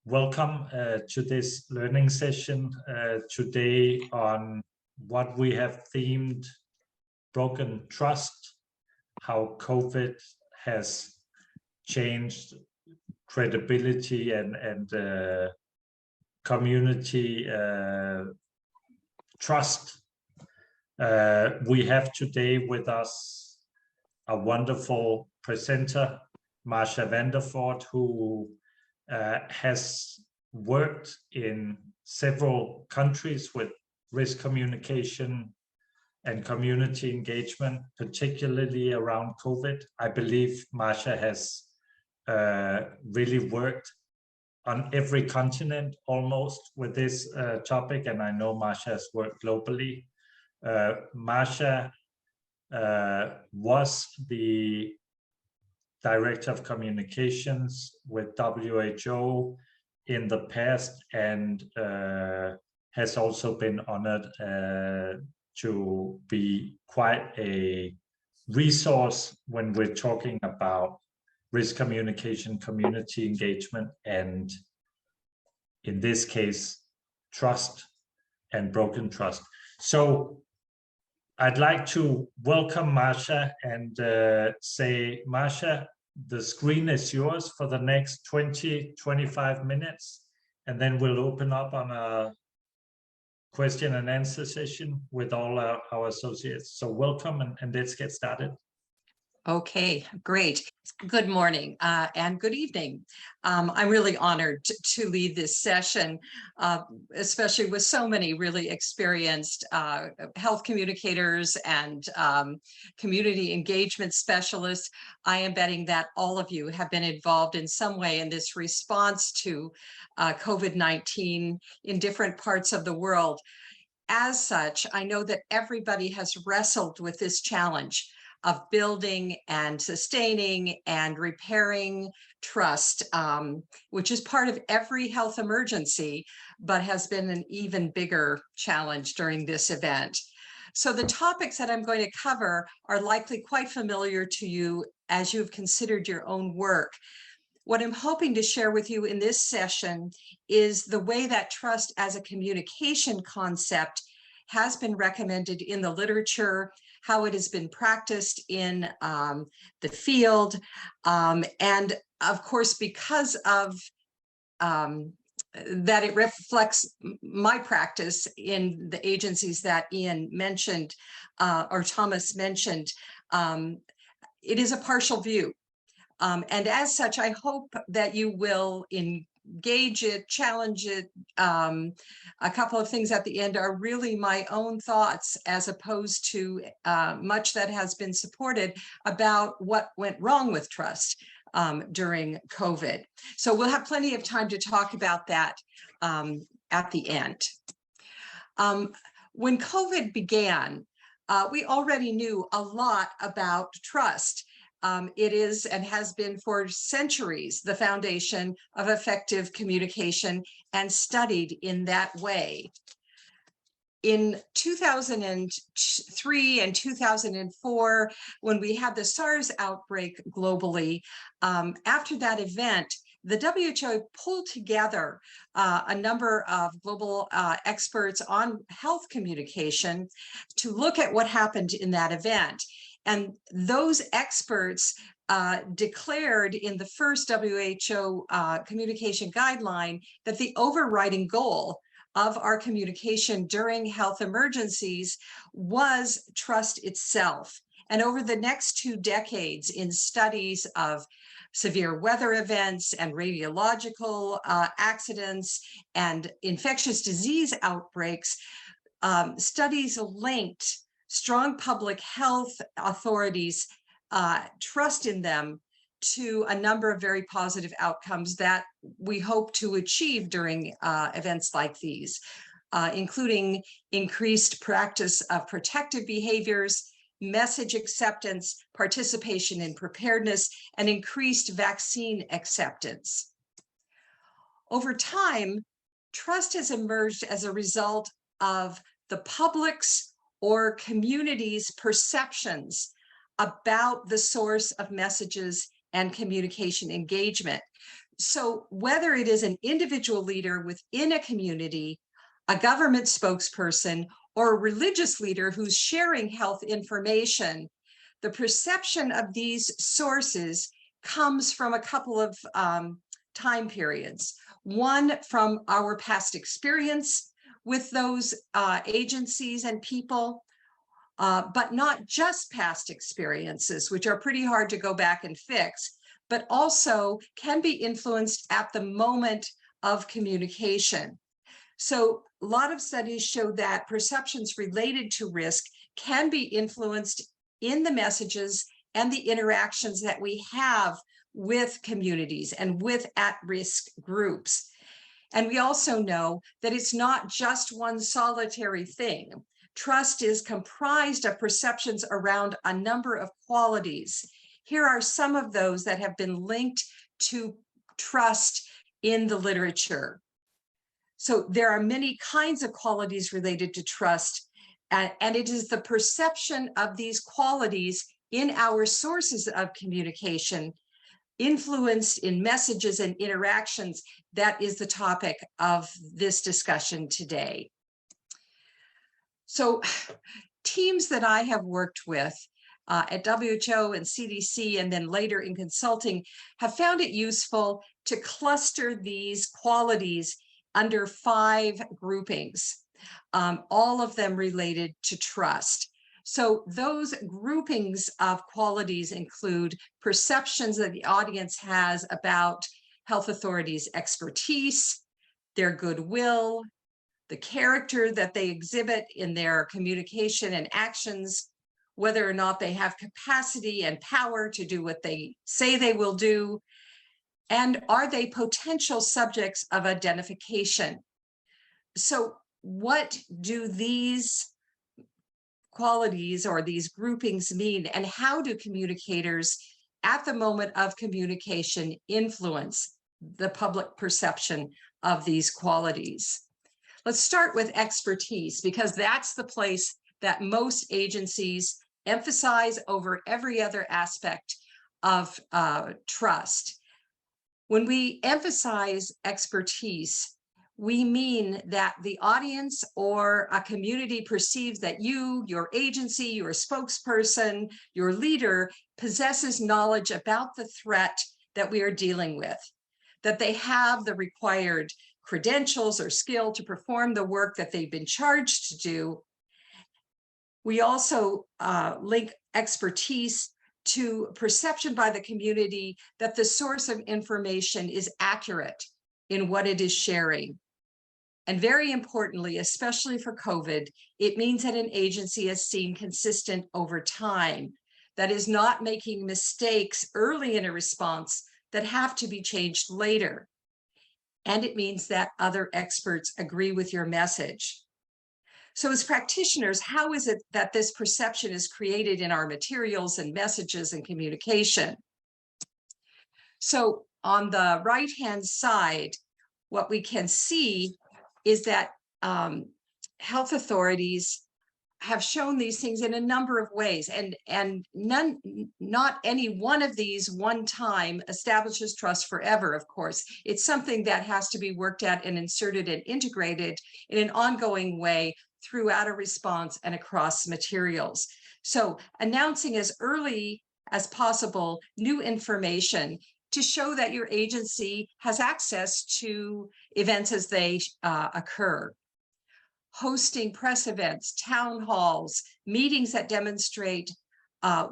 Welcome to this learning session today on what we have themed broken trust, how COVID has changed credibility and community trust. We have today with us a wonderful presenter, Marsha Vanderford, who has worked in several countries with risk communication and community engagement, particularly around COVID. I believe Marsha has really worked on every continent almost with this topic, and I know Marsha has worked globally. Marsha was the Director of Communications with WHO in the past, and has also been honored to be quite a resource when we're talking about risk communication, community engagement, and in this case, trust and broken trust. So I'd like to welcome Marsha and say, Marsha, the screen is yours for the next 20-25 minutes, and then we'll open up on a question and answer session with all our associates. So welcome, and let's get started. Okay, great. Good morning and good evening. I'm really honored to lead this session, especially with so many really experienced health communicators and community engagement specialists. I am betting that all of you have been involved in some way in this response to COVID-19 in different parts of the world. As such, I know that everybody has wrestled with this challenge of building and sustaining and repairing trust, which is part of every health emergency, but has been an even bigger challenge during this event. So the topics that I'm going to cover are likely quite familiar to you as you've considered your own work. What I'm hoping to share with you in this session is the way that trust as a communication concept has been recommended in the literature, how it has been practiced in the field, and of course, because of that, it reflects my practice in the agencies that Ian mentioned, or Thomas mentioned. It is a partial view. And as such, I hope that you will engage it, challenge it. A couple of things at the end are really my own thoughts, as opposed to much that has been supported about what went wrong with trust during COVID. So we'll have plenty of time to talk about that at the end. When COVID began, we already knew a lot about trust. It is and has been for centuries the foundation of effective communication and studied in that way. In 2003 and 2004, when we had the SARS outbreak globally, after that event, the WHO pulled together a number of global experts on health communication to look at what happened in that event. And those experts declared in the first WHO communication guideline that the overriding goal of our communication during health emergencies was trust itself. And over the next 2 decades, in studies of severe weather events and radiological accidents and infectious disease outbreaks, studies linked strong public health authorities' trust in them to a number of very positive outcomes that we hope to achieve during events like these, including increased practice of protective behaviors, message acceptance, participation in preparedness, and increased vaccine acceptance. Over time, trust has emerged as a result of the public's or communities' perceptions about the source of messages and communication engagement. So whether it is an individual leader within a community, a government spokesperson, or a religious leader who's sharing health information, the perception of these sources comes from a couple of time periods. One, from our past experience with those agencies and people, but not just past experiences, which are pretty hard to go back and fix, but also can be influenced at the moment of communication. So a lot of studies show that perceptions related to risk can be influenced in the messages and the interactions that we have with communities and with at-risk groups. And we also know that it's not just one solitary thing. Trust is comprised of perceptions around a number of qualities. Here are some of those that have been linked to trust in the literature. So there are many kinds of qualities related to trust, and it is the perception of these qualities in our sources of communication, influenced in messages and interactions, that is the topic of this discussion today. So teams that I have worked with at WHO and CDC, and then later in consulting, have found it useful to cluster these qualities under 5 groupings, all of them related to trust. So those groupings of qualities include perceptions that the audience has about health authorities' expertise, their goodwill, the character that they exhibit in their communication and actions, whether or not they have capacity and power to do what they say they will do, and are they potential subjects of identification? So what do these qualities or these groupings mean, and how do communicators at the moment of communication influence the public perception of these qualities? Let's start with expertise, because that's the place that most agencies emphasize over every other aspect of trust. When we emphasize expertise, we mean that the audience or a community perceives that you, your agency, your spokesperson, your leader possesses knowledge about the threat that we are dealing with, that they have the required credentials or skill to perform the work that they've been charged to do. We also link expertise to perception by the community that the source of information is accurate in what it is sharing. And very importantly, especially for COVID, it means that an agency has seen consistent over time, that is not making mistakes early in a response that have to be changed later. And it means that other experts agree with your message. So as practitioners, how is it that this perception is created in our materials and messages and communication? So on the right-hand side, what we can see is that health authorities have shown these things in a number of ways, and not any one of these one time establishes trust forever, of course. It's something that has to be worked at and inserted and integrated in an ongoing way throughout a response and across materials. So announcing as early as possible new information to show that your agency has access to events as they occur. Hosting press events, town halls, meetings that demonstrate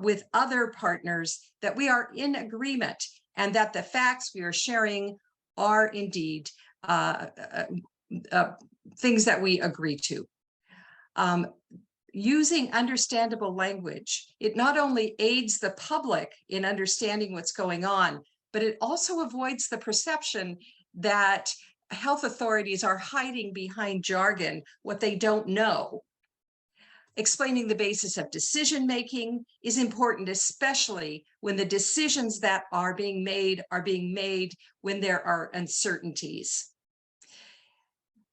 with other partners that we are in agreement and that the facts we are sharing are indeed things that we agree to. Using understandable language, it not only aids the public in understanding what's going on, but it also avoids the perception that health authorities are hiding behind jargon, what they don't know. Explaining the basis of decision-making is important, especially when the decisions that are being made when there are uncertainties.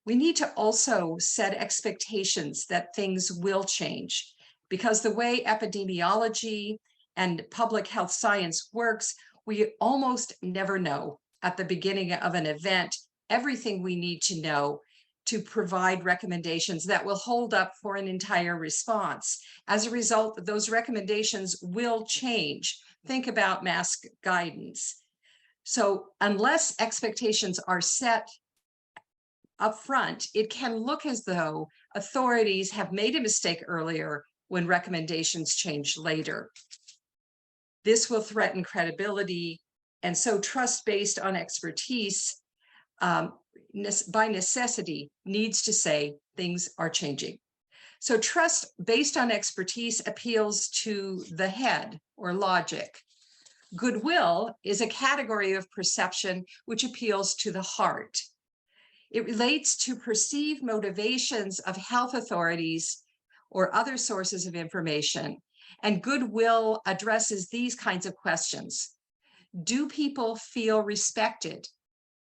We need to also set expectations that things will change, because the way epidemiology and public health science works, we almost never know at the beginning of an event everything we need to know to provide recommendations that will hold up for an entire response. As a result, those recommendations will change. Think about mask guidance. So unless expectations are set up front, it can look as though authorities have made a mistake earlier when recommendations change later. This will threaten credibility, and so trust based on expertise by necessity needs to say things are changing. So trust based on expertise appeals to the head or logic. Goodwill is a category of perception which appeals to the heart. It relates to perceived motivations of health authorities or other sources of information, and goodwill addresses these kinds of questions. Do people feel respected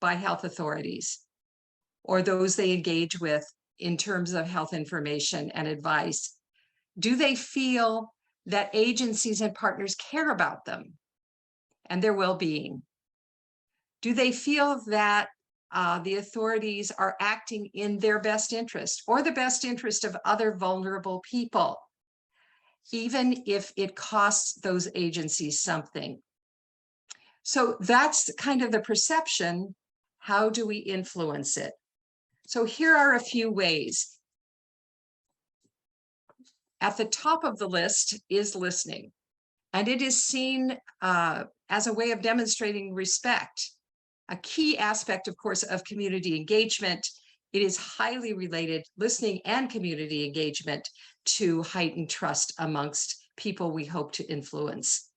by health authorities or those they engage with in terms of health information and advice? Do they feel that agencies and partners care about them and their well-being? Do they feel that the authorities are acting in their best interest or the best interest of other vulnerable people, even if it costs those agencies something? So that's kind of the perception. How do we influence it? So here are a few ways. At the top of the list is listening, and it is seen as a way of demonstrating respect. A key aspect, of course, of community engagement. It is highly related, listening and community engagement, to heightened trust amongst people we hope to influence.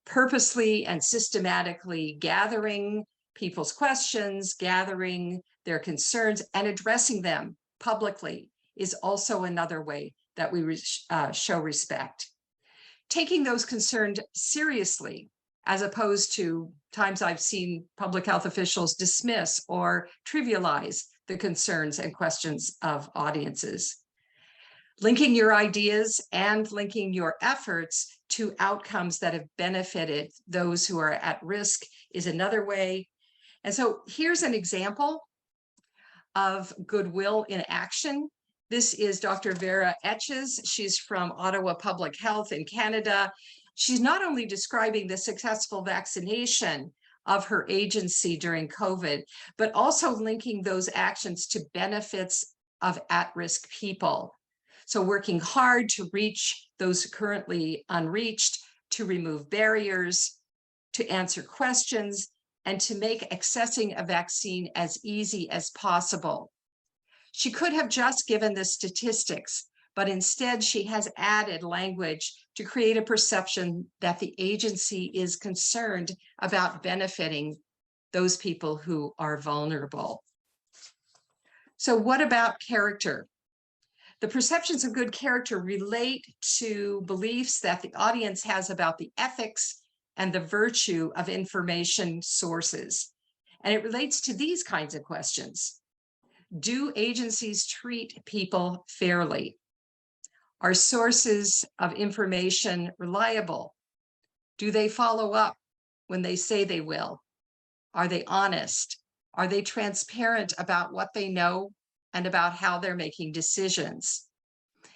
Purposely and systematically gathering people's questions, gathering their concerns, and addressing them publicly is also another way that we show respect. Taking those concerns seriously, as opposed to times I've seen public health officials dismiss or trivialize the concerns and questions of audiences. Linking your ideas and linking your efforts to outcomes that have benefited those who are at risk is another way. And so here's an example of goodwill in action. This is Dr. Vera Etches. She's from Ottawa Public Health in Canada. She's not only describing the successful vaccination of her agency during COVID, but also linking those actions to benefits of at-risk people. So working hard to reach those currently unreached, to remove barriers, to answer questions, and to make accessing a vaccine as easy as possible. She could have just given the statistics, but instead she has added language to create a perception that the agency is concerned about benefiting those people who are vulnerable. So what about character? The perceptions of good character relate to beliefs that the audience has about the ethics and the virtue of information sources. And it relates to these kinds of questions. Do agencies treat people fairly? Are sources of information reliable? Do they follow up when they say they will? Are they honest? Are they transparent about what they know and about how they're making decisions?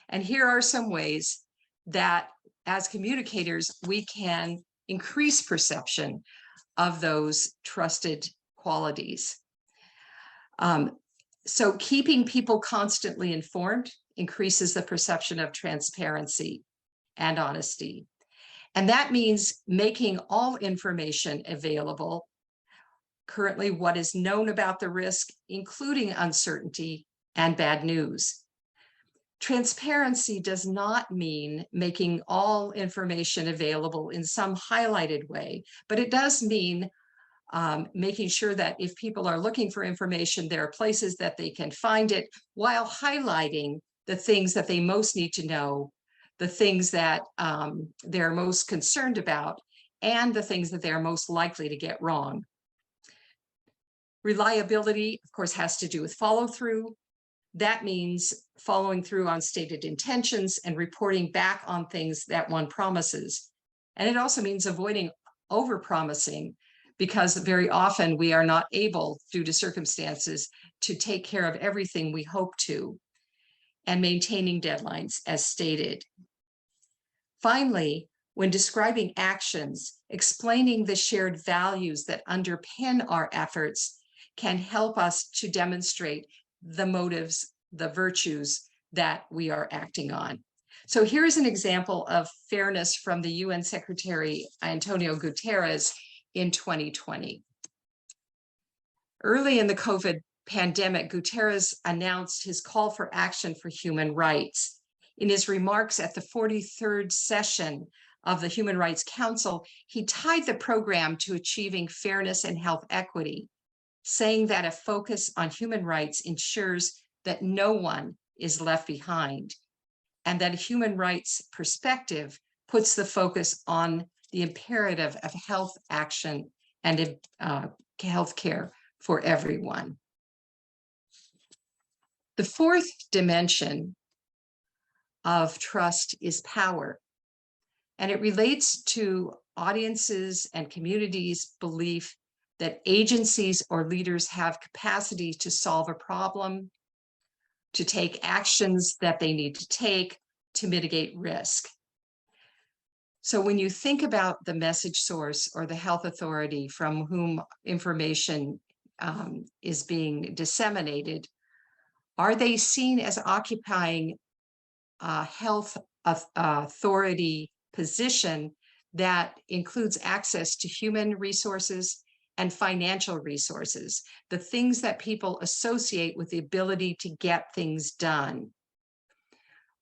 And here are some ways that as communicators, we can increase perception of those trusted qualities. So keeping people constantly informed increases the perception of transparency and honesty. And that means making all information available. Currently, what is known about the risk, including uncertainty and bad news. Transparency does not mean making all information available in some highlighted way, but it does mean making sure that if people are looking for information, there are places that they can find it while highlighting the things that they most need to know, the things that they're most concerned about, and the things that they're most likely to get wrong. Reliability, of course, has to do with follow-through. That means following through on stated intentions and reporting back on things that one promises. And it also means avoiding over-promising because very often we are not able, due to circumstances, to take care of everything we hope to, and maintaining deadlines as stated. Finally, when describing actions, explaining the shared values that underpin our efforts can help us to demonstrate the motives, the virtues that we are acting on. So here's an example of fairness from the UN Secretary Antonio Guterres in 2020. Early in the COVID pandemic, Guterres announced his call for action for human rights. In his remarks at the 43rd session of the Human Rights Council, he tied the program to achieving fairness and health equity, saying that a focus on human rights ensures that no one is left behind, and that a human rights perspective puts the focus on the imperative of health action and health care for everyone. The fourth dimension of trust is power, and it relates to audiences and communities' belief that agencies or leaders have capacity to solve a problem, to take actions that they need to take to mitigate risk. So when you think about the message source or the health authority from whom information is being disseminated, are they seen as occupying a health authority position that includes access to human resources and financial resources, the things that people associate with the ability to get things done?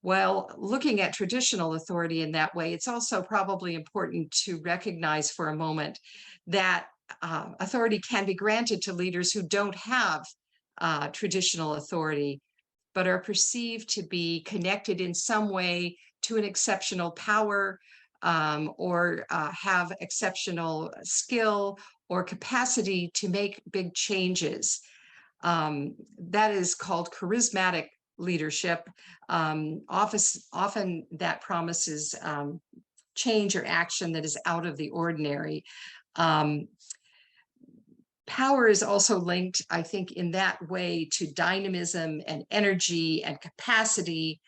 Well, looking at traditional authority in that way, it's also probably important to recognize for a moment that authority can be granted to leaders who don't have traditional authority, but are perceived to be connected in some way to an exceptional power, or have exceptional skill or capacity to make big changes. That is called charismatic leadership. Often that promises change or action that is out of the ordinary. Power is also linked, I think, in that way to dynamism and energy and capacity,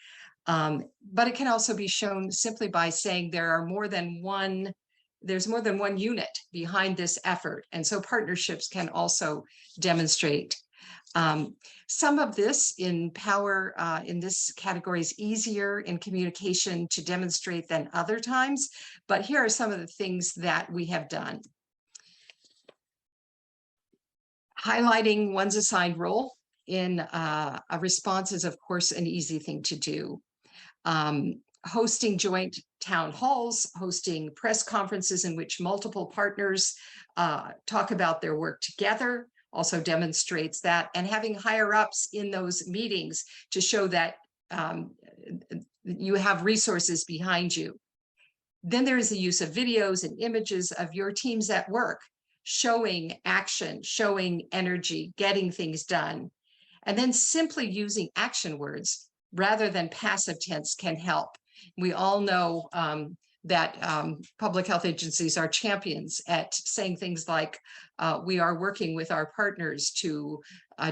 but it can also be shown simply by saying there's more than one unit behind this effort, and so partnerships can also demonstrate. Some of this in power in this category is easier in communication to demonstrate than other times, but here are some of the things that we have done. Highlighting one's assigned role in a response is, of course, an easy thing to do. Hosting joint town halls, hosting press conferences in which multiple partners talk about their work together also demonstrates that, and having higher ups in those meetings to show that you have resources behind you. Then there is the use of videos and images of your teams at work, showing action, showing energy, getting things done. And then simply using action words rather than passive tense can help. We all know that public health agencies are champions at saying things like, we are working with our partners to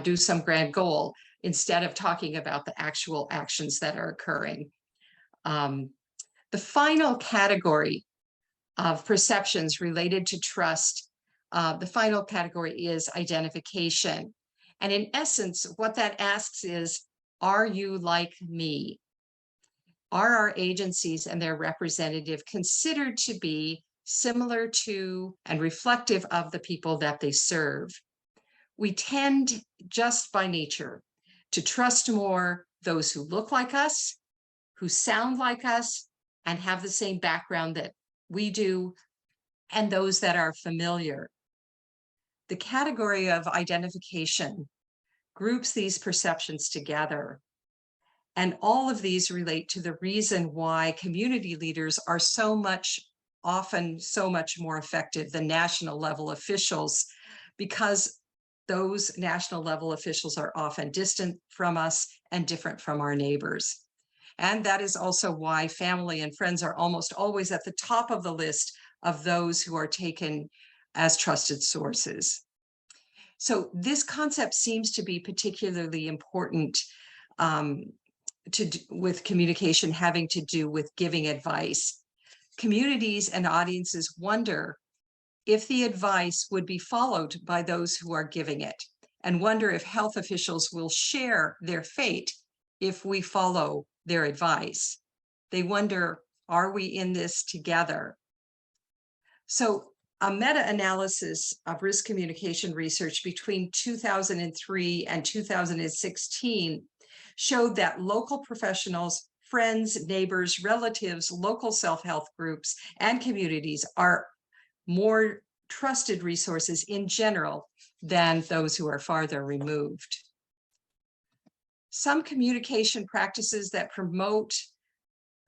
do some grand goal, instead of talking about the actual actions that are occurring. The final category of perceptions related to trust, the final category is identification. And in essence, what that asks is, are you like me? Are our agencies and their representative considered to be similar to and reflective of the people that they serve? We tend, just by nature, to trust more those who look like us, who sound like us, and have the same background that we do, and those that are familiar. The category of identification groups these perceptions together. And all of these relate to the reason why community leaders are often so much more effective than national level officials, because those national level officials are often distant from us and different from our neighbors. And that is also why family and friends are almost always at the top of the list of those who are taken as trusted sources. So this concept seems to be particularly important with communication having to do with giving advice. Communities and audiences wonder if the advice would be followed by those who are giving it, and wonder if health officials will share their fate if we follow their advice. They wonder, are we in this together? So a meta-analysis of risk communication research between 2003 and 2016 showed that local professionals, friends, neighbors, relatives, local self-help groups, and communities are more trusted resources in general than those who are farther removed. Some communication practices that promote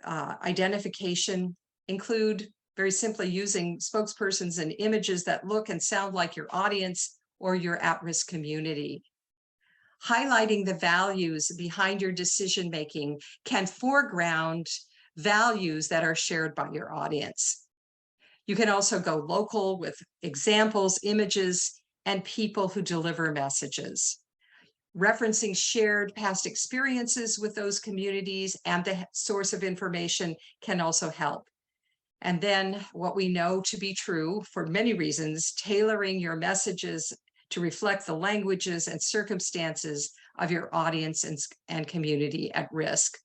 identification include, very simply, using spokespersons and images that look and sound like your audience or your at-risk community. Highlighting the values behind your decision-making can foreground values that are shared by your audience. You can also go local with examples, images, and people who deliver messages. Referencing shared past experiences with those communities and the source of information can also help. And then what we know to be true for many reasons, tailoring your messages to reflect the languages and circumstances of your audience and community at risk.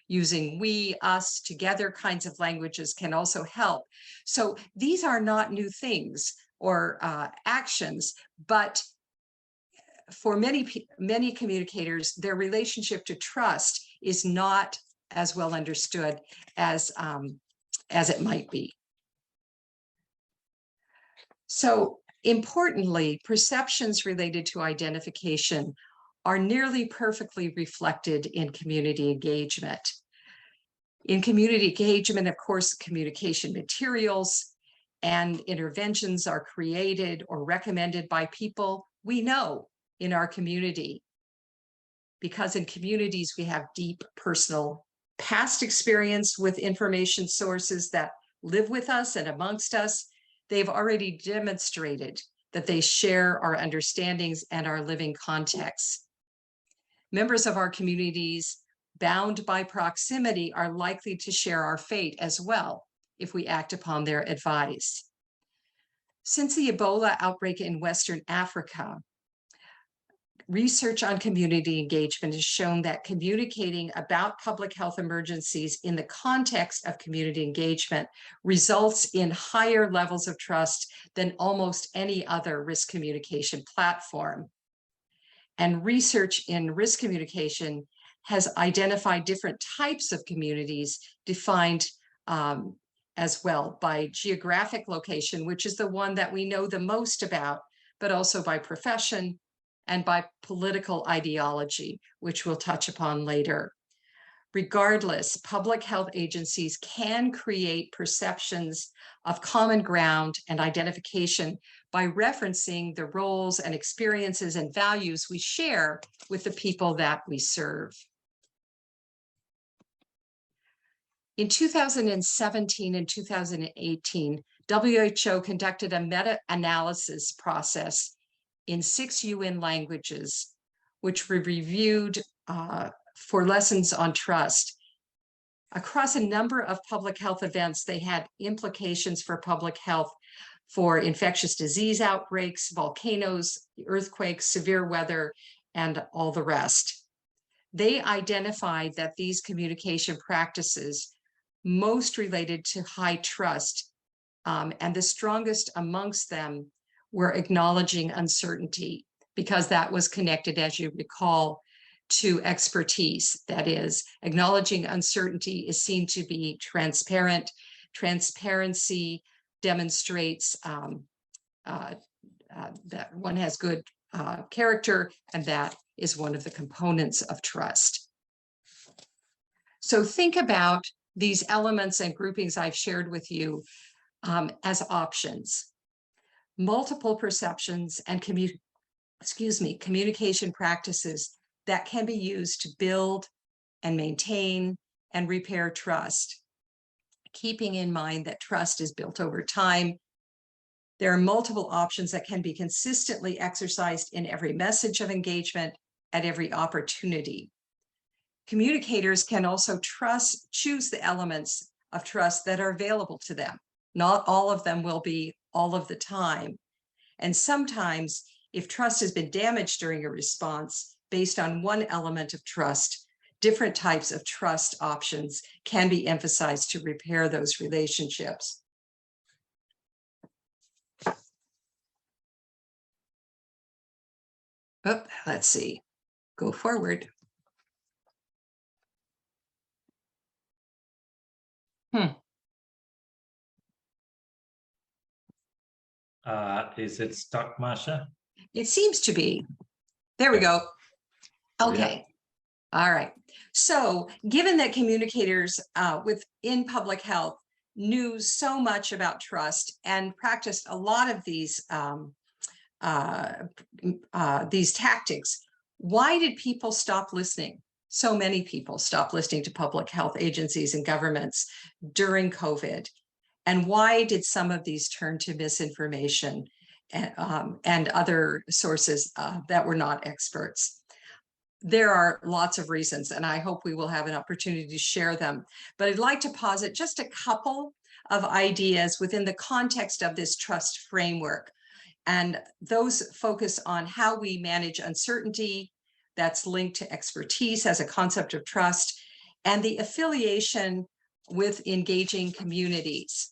Using we, us, together kinds of languages can also help. So these are not new things or actions, but for many communicators, their relationship to trust is not as well understood as it might be. So importantly, perceptions related to identification are nearly perfectly reflected in community engagement. In community engagement, of course, communication materials and interventions are created or recommended by people we know in our community. Because in communities, we have deep personal past experience with information sources that live with us and amongst us. They've already demonstrated that they share our understandings and our living contexts. Members of our communities bound by proximity are likely to share our fate as well if we act upon their advice. Since the Ebola outbreak in Western Africa, research on community engagement has shown that communicating about public health emergencies in the context of community engagement results in higher levels of trust than almost any other risk communication platform. And research in risk communication has identified different types of communities defined as well by geographic location, which is the one that we know the most about, but also by profession and by political ideology, which we'll touch upon later. Regardless, public health agencies can create perceptions of common ground and identification by referencing the roles and experiences and values we share with the people that we serve. In 2017 and 2018, WHO conducted a meta-analysis process in 6 UN languages, which were reviewed for lessons on trust. Across a number of public health events, they had implications for public health for infectious disease outbreaks, volcanoes, earthquakes, severe weather, and all the rest. They identified that these communication practices most related to high trust, and the strongest amongst them were acknowledging uncertainty, because that was connected, as you recall, to expertise. That is, acknowledging uncertainty is seen to be transparent. Transparency demonstrates that one has good character, and that is one of the components of trust. So think about these elements and groupings I've shared with you as options. Multiple perceptions and communication practices that can be used to build and maintain and repair trust, keeping in mind that trust is built over time There are multiple options that can be consistently exercised in every message of engagement at every opportunity. Communicators can also choose the elements of trust that are available to them. Not all of them will be all of the time. And sometimes, if trust has been damaged during a response based on one element of trust, different types of trust options can be emphasized to repair those relationships. Oh, let's see. Go forward. Is it stuck, Marsha? It seems to be. There we go. Okay. Yeah. All right. So given that communicators within public health knew so much about trust and practiced a lot of these tactics, why did people stop listening? So many people stopped listening to public health agencies and governments during COVID. And why did some of these turn to misinformation and other sources that were not experts? There are lots of reasons, and I hope we will have an opportunity to share them. But I'd like to posit just a couple of ideas within the context of this trust framework. And those focus on how we manage uncertainty that's linked to expertise as a concept of trust, and the affiliation with engaging communities.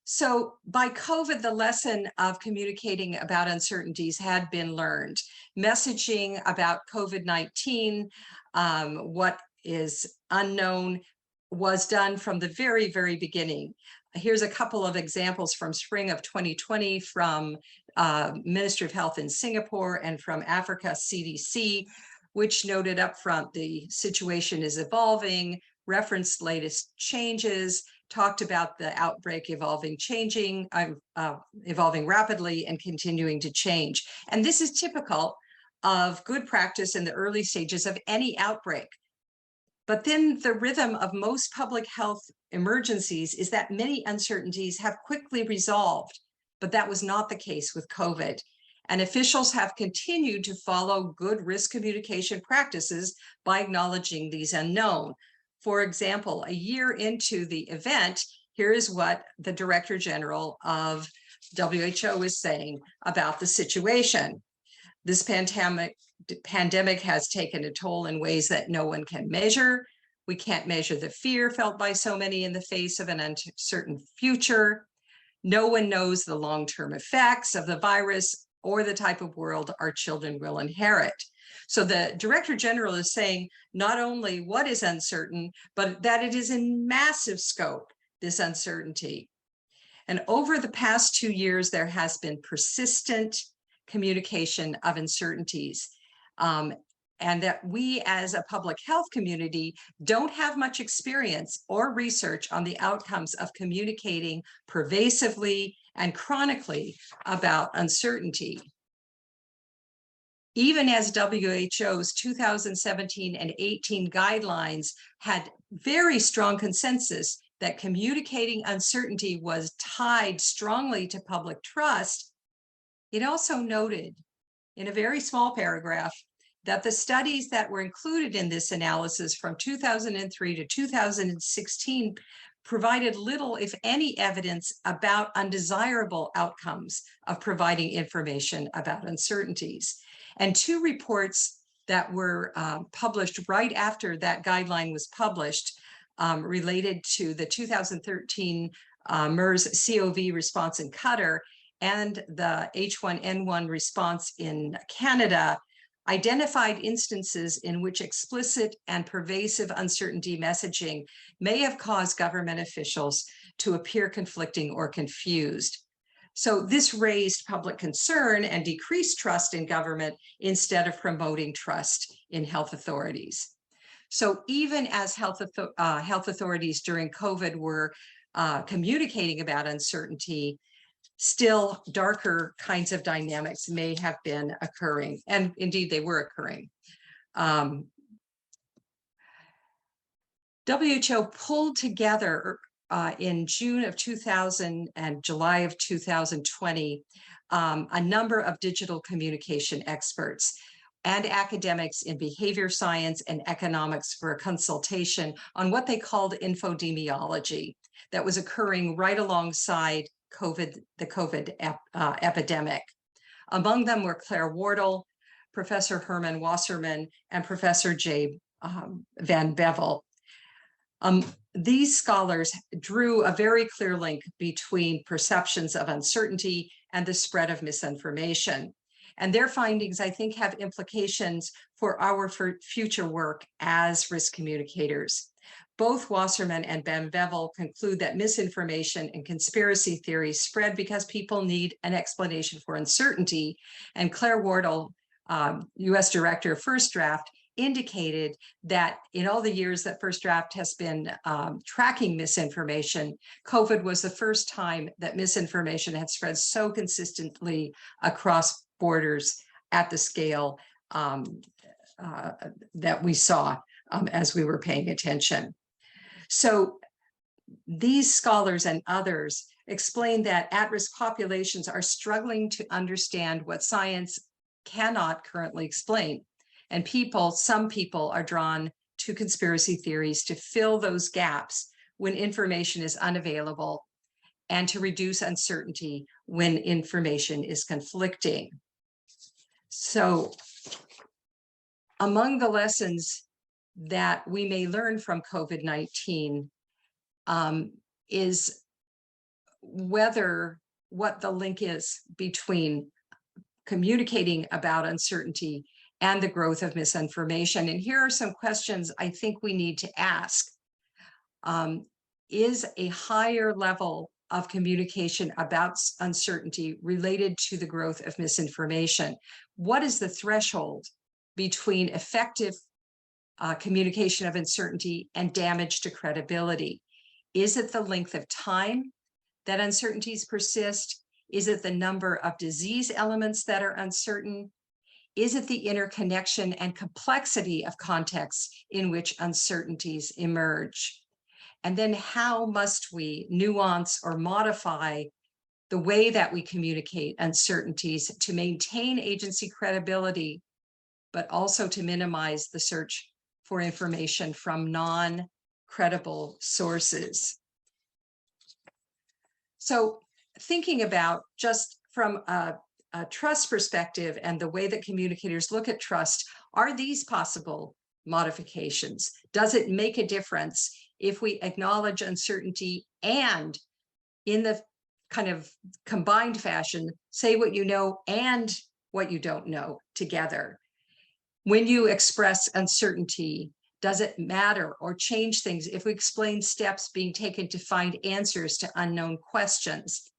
So by COVID, the lesson of communicating about uncertainties had been learned. Messaging about COVID-19, what is unknown, was done from the very, very beginning. Here's a couple of examples from spring of 2020 from Ministry of Health in Singapore and from Africa CDC, which noted up front the situation is evolving, referenced latest changes, talked about the outbreak evolving rapidly and continuing to change. And this is typical of good practice in the early stages of any outbreak. But then the rhythm of most public health emergencies is that many uncertainties have quickly resolved, but that was not the case with COVID. And officials have continued to follow good risk communication practices by acknowledging these unknown. For example, a year into the event, here is what the Director General of WHO is saying about the situation. This pandemic has taken a toll in ways that no one can measure. We can't measure the fear felt by so many in the face of an uncertain future. No one knows the long-term effects of the virus or the type of world our children will inherit. So the Director General is saying not only what is uncertain, but that it is in massive scope, this uncertainty. And over the past 2 years, there has been persistent communication of uncertainties. And that we as a public health community don't have much experience or research on the outcomes of communicating pervasively and chronically about uncertainty. Even as WHO's 2017 and 18 guidelines had very strong consensus that communicating uncertainty was tied strongly to public trust, it also noted in a very small paragraph that the studies that were included in this analysis from 2003 to 2016 provided little, if any, evidence about undesirable outcomes of providing information about uncertainties. And 2 reports that were published right after that guideline was published related to the 2013 MERS-CoV response in Qatar and the H1N1 response in Canada identified instances in which explicit and pervasive uncertainty messaging may have caused government officials to appear conflicting or confused. So this raised public concern and decreased trust in government instead of promoting trust in health authorities. So even as health authorities during COVID were communicating about uncertainty, still darker kinds of dynamics may have been occurring, and indeed they were occurring. WHO pulled together in June of 2000 and July of 2020, a number of digital communication experts and academics in behavior science and economics for a consultation on what they called infodemiology that was occurring right alongside the COVID epidemic. Among them were Claire Wardle, Professor Herman Wasserman, and Professor J. Van Bevel. These scholars drew a very clear link between perceptions of uncertainty and the spread of misinformation. And their findings, I think, have implications for our future work as risk communicators. Both Wasserman and Van Bevel conclude that misinformation and conspiracy theories spread because people need an explanation for uncertainty. And Claire Wardle, U.S. Director of First Draft, indicated that in all the years that First Draft has been tracking misinformation, COVID was the first time that misinformation had spread so consistently across borders at the scale that we saw as we were paying attention. So these scholars and others explain that at-risk populations are struggling to understand what science cannot currently explain. And some people are drawn to conspiracy theories to fill those gaps when information is unavailable and to reduce uncertainty when information is conflicting. So among the lessons that we may learn from COVID-19 is what the link is between communicating about uncertainty and the growth of misinformation. And here are some questions I think we need to ask. Is a higher level of communication about uncertainty related to the growth of misinformation? What is the threshold between effective communication of uncertainty and damage to credibility? Is it the length of time that uncertainties persist? Is it the number of disease elements that are uncertain? Is it the interconnection and complexity of contexts in which uncertainties emerge? And then how must we nuance or modify the way that we communicate uncertainties to maintain agency credibility, but also to minimize the search for information from non-credible sources? So thinking about just from a trust perspective and the way that communicators look at trust, are these possible modifications? Does it make a difference if we acknowledge uncertainty and in the kind of combined fashion, say what you know and what you don't know together? When you express uncertainty, does it matter or change things if we explain steps being taken to find answers to unknown questions?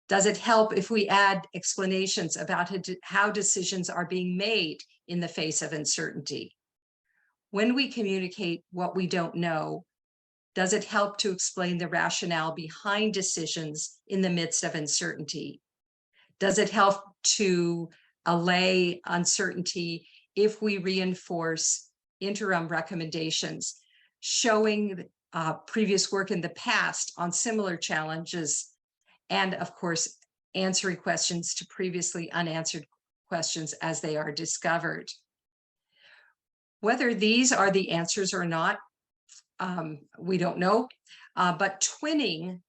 Does it help if we add explanations about how decisions are being made in the face of uncertainty? When we communicate what we don't know, does it help to explain the rationale behind decisions in the midst of uncertainty? Does it help to allay uncertainty if we reinforce interim recommendations, showing previous work in the past on similar challenges, and of course, answering questions to previously unanswered questions as they are discovered? Whether these are the answers or not, we don't know, but twinning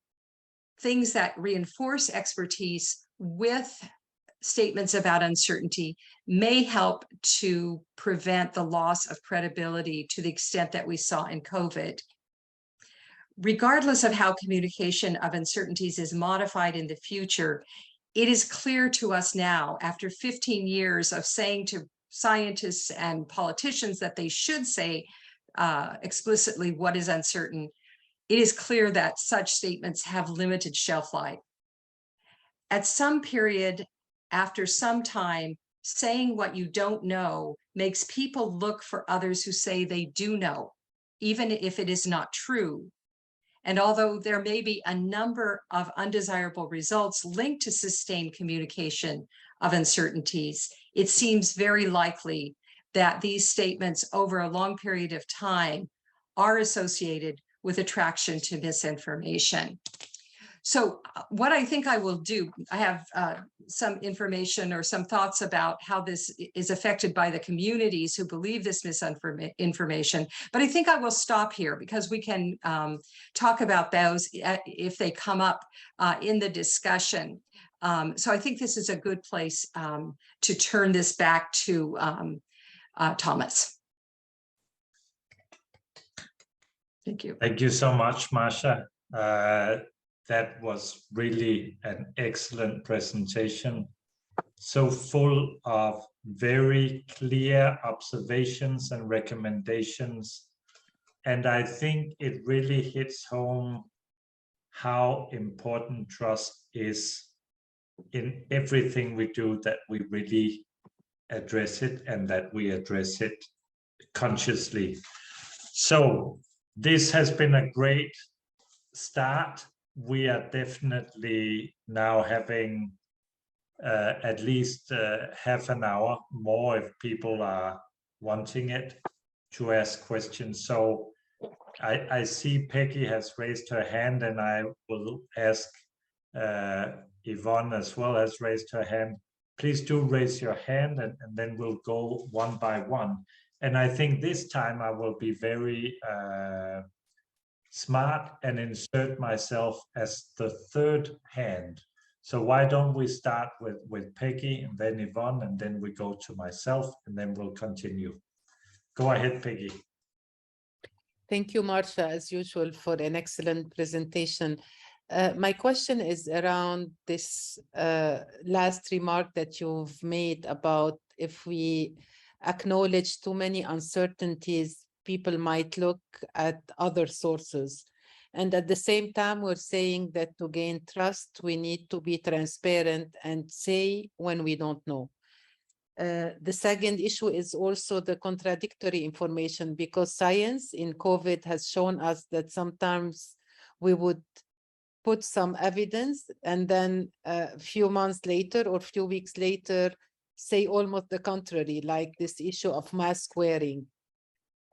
things that reinforce expertise with statements about uncertainty may help to prevent the loss of credibility to the extent that we saw in COVID. Regardless of how communication of uncertainties is modified in the future, it is clear to us now, after 15 years of saying to scientists and politicians that they should say explicitly what is uncertain, it is clear that such statements have limited shelf life. At some period, after some time, saying what you don't know makes people look for others who say they do know, even if it is not true. And although there may be a number of undesirable results linked to sustained communication of uncertainties, it seems very likely that these statements over a long period of time are associated with attraction to misinformation. So what I think I will do, I have some information or some thoughts about how this is affected by the communities who believe this misinformation, but I think I will stop here because we can talk about those if they come up in the discussion. So I think this is a good place to turn this back to Thomas. Thank you. Thank you so much, Marsha. That was really an excellent presentation. So full of very clear observations and recommendations. And I think it really hits home how important trust is in everything we do, that we really address it and that we address it consciously. So this has been a great start. We are definitely now having at least half an hour more, if people are wanting it, to ask questions. So I see Peggy has raised her hand, and I will ask Yvonne as well has raised her hand. Please do raise your hand, and then we'll go one by one. And I think this time I will be very smart and insert myself as the third hand. So why don't we start with Peggy, and then Yvonne, and then we go to myself, and then we'll continue. Go ahead, Peggy. Thank you, Marsha, as usual, for an excellent presentation. My question is around this last remark that you've made about if we acknowledge too many uncertainties, people might look at other sources. And at the same time, we're saying that to gain trust, we need to be transparent and say when we don't know. The second issue is also the contradictory information, because science in COVID has shown us that sometimes we would put some evidence and then a few months later or a few weeks later say almost the contrary, like this issue of mask wearing.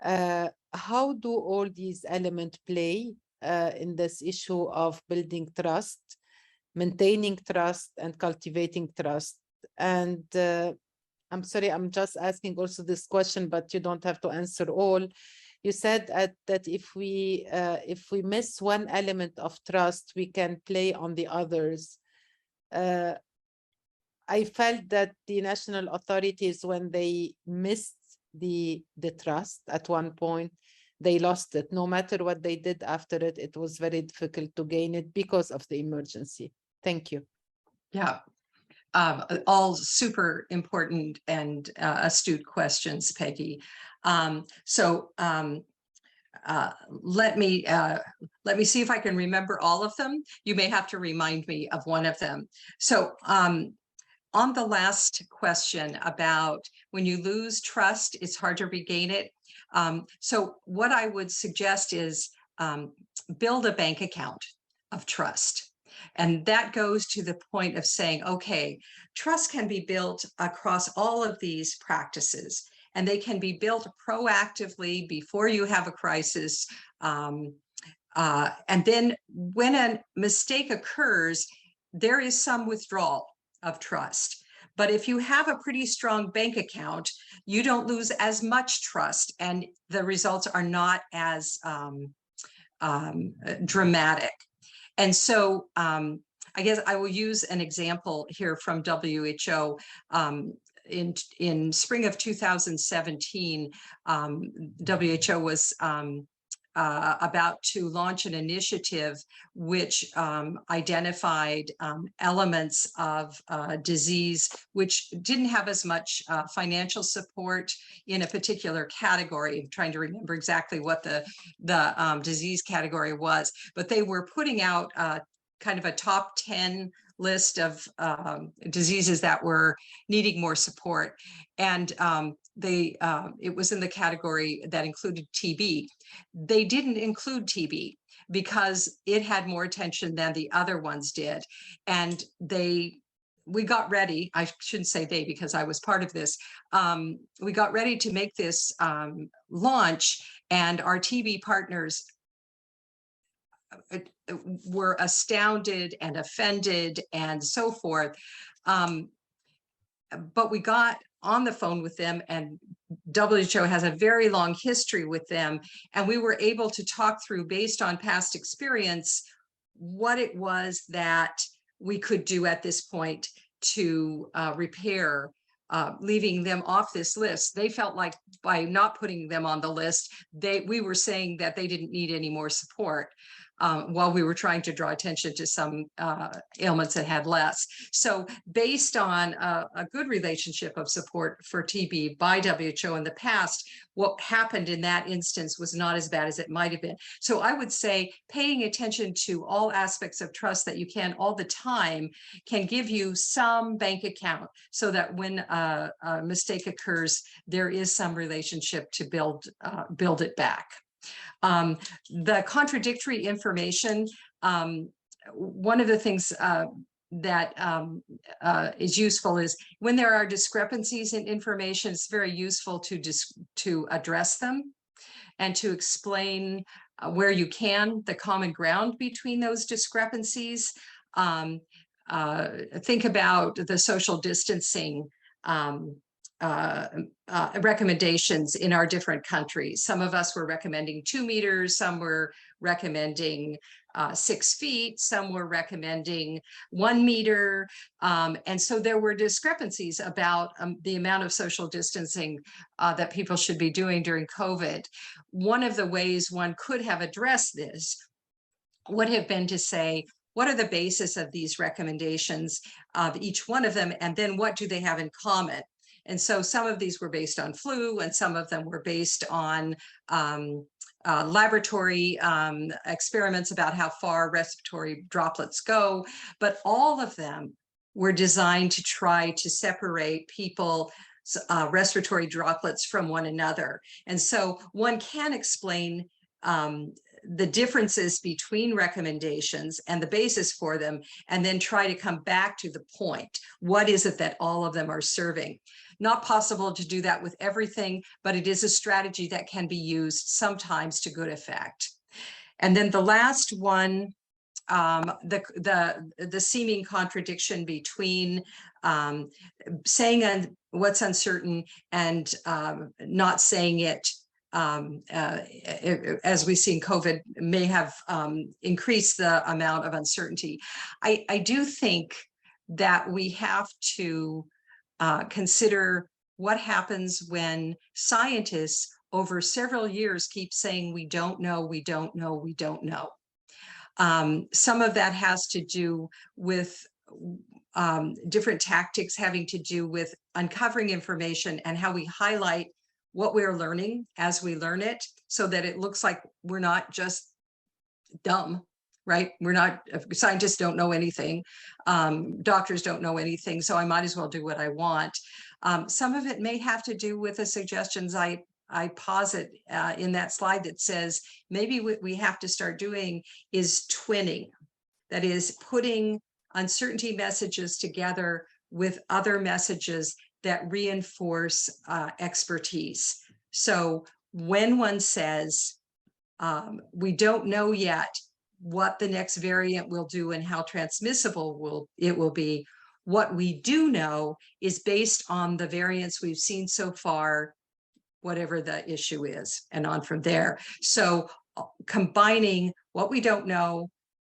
How do all these elements play in this issue of building trust, maintaining trust, and cultivating trust? And I'm sorry, I'm just asking also this question, but you don't have to answer all. You said that if we miss one element of trust, we can play on the others. I felt that the national authorities, when they missed the trust at one point, they lost it. No matter what they did after it, it was very difficult to gain it because of the emergency. Thank you. Yeah. All super important and astute questions, Peggy. Let me see if I can remember all of them. You may have to remind me of one of them. So on the last question about when you lose trust, it's hard to regain it. So what I would suggest is build a bank account of trust. And that goes to the point of saying, okay, trust can be built across all of these practices, and they can be built proactively before you have a crisis. And then when a mistake occurs, there is some withdrawal of trust. But if you have a pretty strong bank account, you don't lose as much trust, and the results are not as dramatic. And so I guess I will use an example here from WHO. In spring of 2017, WHO was about to launch an initiative which identified elements of disease which didn't have as much financial support in a particular category. I'm trying to remember exactly what the disease category was, but they were putting out kind of a top 10 list of diseases that were needing more support. And it was in the category that included TB. They didn't include TB because it had more attention than the other ones did. And we got ready, I shouldn't say they because I was part of this, we got ready to make this launch, and our TB partners were astounded and offended and so forth. But we got on the phone with them, and WHO has a very long history with them, and we were able to talk through, based on past experience, what it was that we could do at this point to repair, leaving them off this list. They felt like by not putting them on the list, we were saying that they didn't need any more support, while we were trying to draw attention to some ailments that had less. So based on a good relationship of support for TB by WHO in the past, what happened in that instance was not as bad as it might have been. So I would say paying attention to all aspects of trust that you can all the time can give you some bank account, so that when a mistake occurs, there is some relationship to build it back. The contradictory information, one of the things that is useful is when there are discrepancies in information, it's very useful to address them and to explain where you can the common ground between those discrepancies. Think about the social distancing recommendations in our different countries. Some of us were recommending 2 meters, some were recommending 6 feet, some were recommending 1 meter. And so there were discrepancies about the amount of social distancing that people should be doing during COVID. One of the ways one could have addressed this would have been to say, what are the basis of these recommendations, each one of them, and then what do they have in common? And so some of these were based on flu, and some of them were based on laboratory experiments about how far respiratory droplets go. But all of them were designed to try to separate people's respiratory droplets from one another. And so one can explain the differences between recommendations and the basis for them, and then try to come back to the point. What is it that all of them are serving? Not possible to do that with everything, but it is a strategy that can be used sometimes to good effect. And then the last one, the seeming contradiction between saying what's uncertain and not saying it, as we see in COVID, may have increased the amount of uncertainty. I do think that we have to consider what happens when scientists over several years keep saying, we don't know, we don't know, we don't know. Some of that has to do with different tactics having to do with uncovering information and how we highlight what we're learning as we learn it, so that it looks like we're not just dumb, right? We're not, scientists don't know anything, doctors don't know anything, so I might as well do what I want. Some of it may have to do with the suggestions I posit in that slide that says maybe what we have to start doing is twinning. That is, putting uncertainty messages together with other messages that reinforce expertise. So when one says, we don't know yet what the next variant will do and how transmissible it will be, what we do know is based on the variants we've seen so far, whatever the issue is, and on from there. So combining what we don't know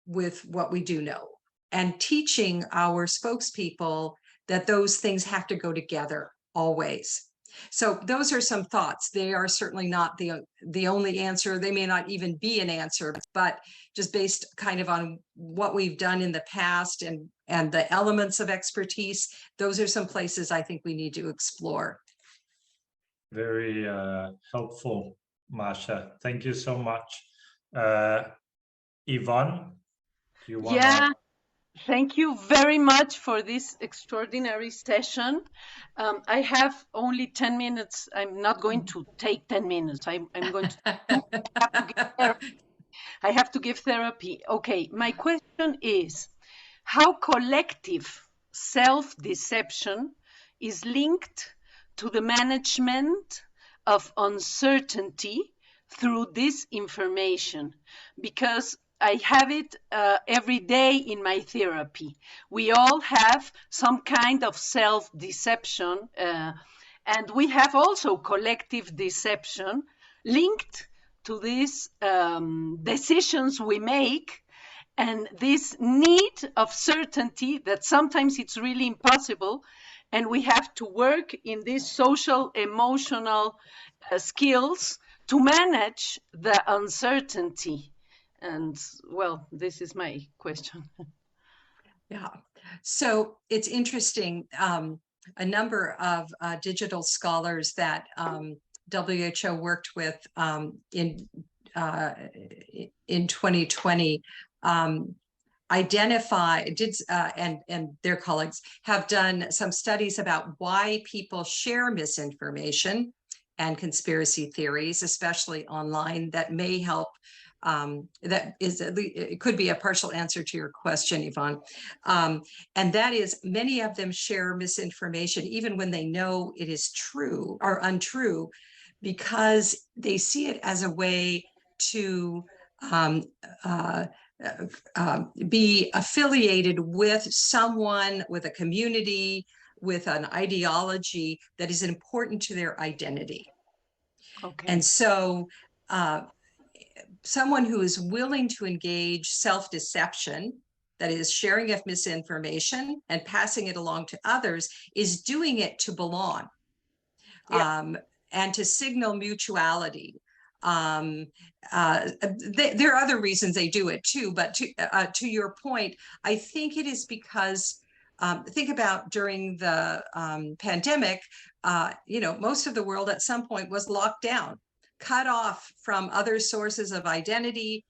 with what we do know, and teaching our spokespeople that those things have to go together always. So those are some thoughts. They are certainly not the only answer. They may not even be an answer, but just based kind of on what we've done in the past and the elements of expertise, those are some places I think we need to explore. Very helpful, Marsha. Thank you so much. Yvonne, do you want to? Thank you very much for this extraordinary session. I have only 10 minutes. I'm not going to take 10 minutes. I'm going to I have to give therapy. Okay, my question is, how collective self-deception is linked to the management of uncertainty through disinformation? Because I have it every day in my therapy. We all have some kind of self-deception, and we have also collective deception linked to these decisions we make, and this need of certainty that sometimes it's really impossible, and we have to work in these social emotional skills to manage the uncertainty. And well, this is my question. Yeah, so it's interesting. A number of digital scholars that WHO worked with in 2020 and their colleagues have done some studies about why people share misinformation and conspiracy theories, especially online, that may help. That is, it could be a partial answer to your question, Yvonne. And that is, many of them share misinformation, even when they know it is true or untrue, because they see it as a way to be affiliated with someone, with a community, with an ideology that is important to their identity. Okay. And so someone who is willing to engage self-deception, that is sharing of misinformation and passing it along to others, is doing it to belong, and to signal mutuality. There are other reasons they do it too, but to your point, I think it is because think about during the pandemic, most of the world at some point was locked down, cut off from other sources of identity,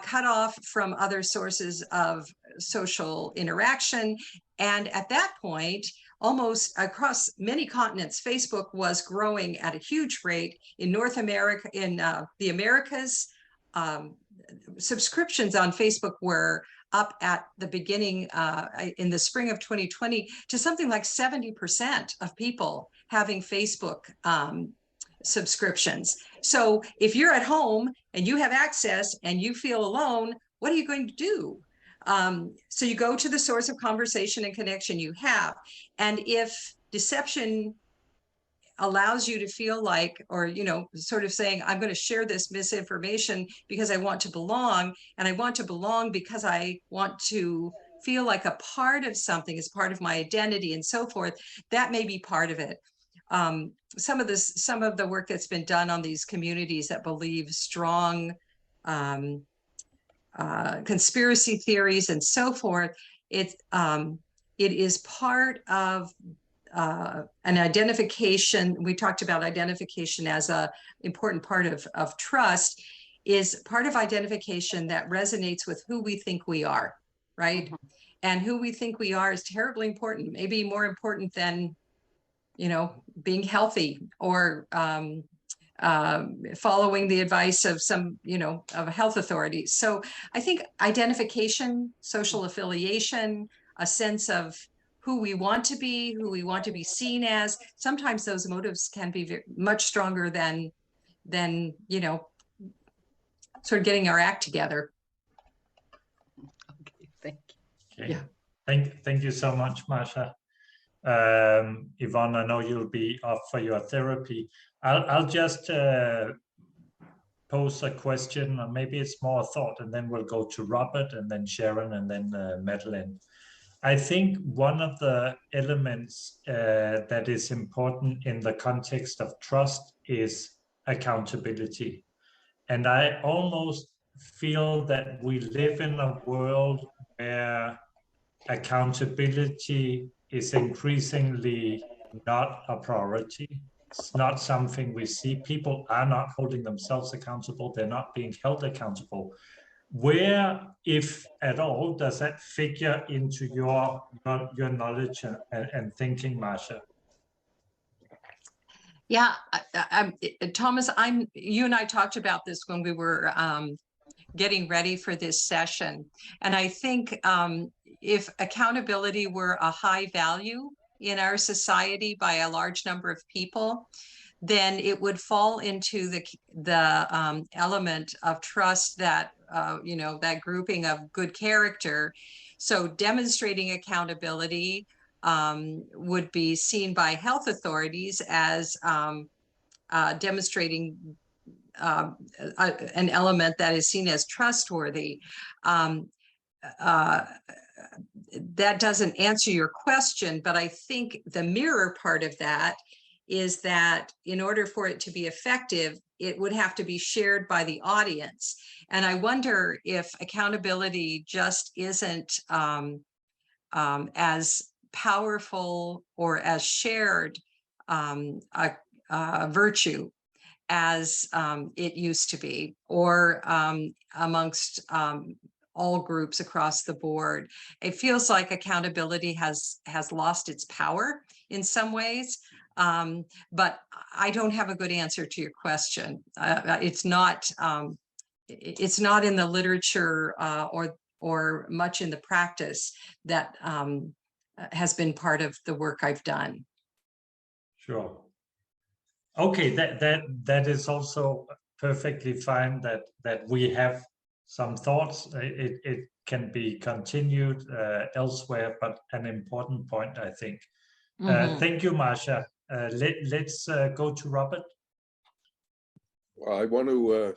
cut off from other sources of social interaction. And at that point, almost across many continents, Facebook was growing at a huge rate. In North America, in the Americas, subscriptions on Facebook were up at the beginning in the spring of 2020 to something like 70% of people having Facebook subscriptions. So if you're at home and you have access and you feel alone, what are you going to do? So you go to the source of conversation and connection you have. And if deception allows you to feel like, or, sort of saying, I'm going to share this misinformation because I want to belong, and I want to belong because I want to feel like a part of something as part of my identity and so forth, that may be part of it. Some of the work that's been done on these communities that believe strong conspiracy theories and so forth, it is part of an identification. We talked about identification as an important part of trust, is part of identification that resonates with who we think we are, right? Mm-hmm. And who we think we are is terribly important, maybe more important than, being healthy or following the advice of some, of a health authority. So I think identification, social affiliation, a sense of who we want to be seen as, sometimes those motives can be much stronger than, sort of getting our act together. Okay, thank you. Okay. Yeah. Thank you so much, Marsha. Yvonne, I know you'll be off for your therapy. I'll just pose a question, or maybe it's more a thought, and then we'll go to Robert and then Sharon and then Madeleine. I think one of the elements that is important in the context of trust is accountability. And I almost feel that we live in a world where accountability is increasingly not a priority. It's not something we see. People are not holding themselves accountable. They're not being held accountable. Where, if at all, does that figure into your knowledge and thinking, Marsha? Yeah, Thomas, you and I talked about this when we were getting ready for this session. And I think if accountability were a high value in our society by a large number of people, then it would fall into the element of trust that, you know, that grouping of good character. So demonstrating accountability would be seen by health authorities as demonstrating an element that is seen as trustworthy. That doesn't answer your question, but I think the mirror part of that is that in order for it to be effective, it would have to be shared by the audience. And I wonder if accountability just isn't as powerful or as shared a virtue as it used to be, or amongst all groups across the board. It feels like accountability has lost its power in some ways, but I don't have a good answer to your question. It's not in the literature or much in the practice that has been part of the work I've done. Sure. Okay, that is also perfectly fine. That we have some thoughts. It can be continued elsewhere, but an important point, I think. Thank you, Marsha. Let's go to Robert. Well, I want to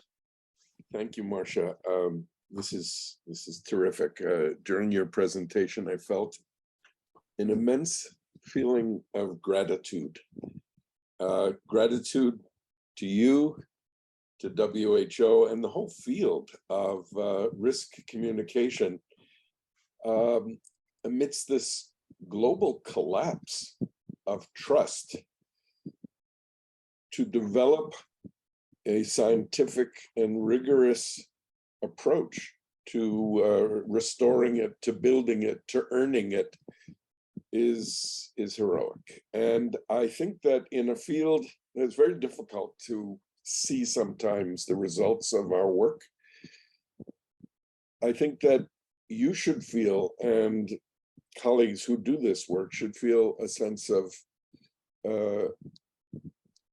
thank you, Marsha. This is terrific. During your presentation, I felt an immense feeling of gratitude. Gratitude to you, to WHO, and the whole field of risk communication amidst this global collapse of trust, to develop a scientific and rigorous approach to restoring it, to building it, to earning it is heroic. And I think that in a field that's very difficult to see sometimes the results of our work, I think that you should feel, and colleagues who do this work should feel, a sense of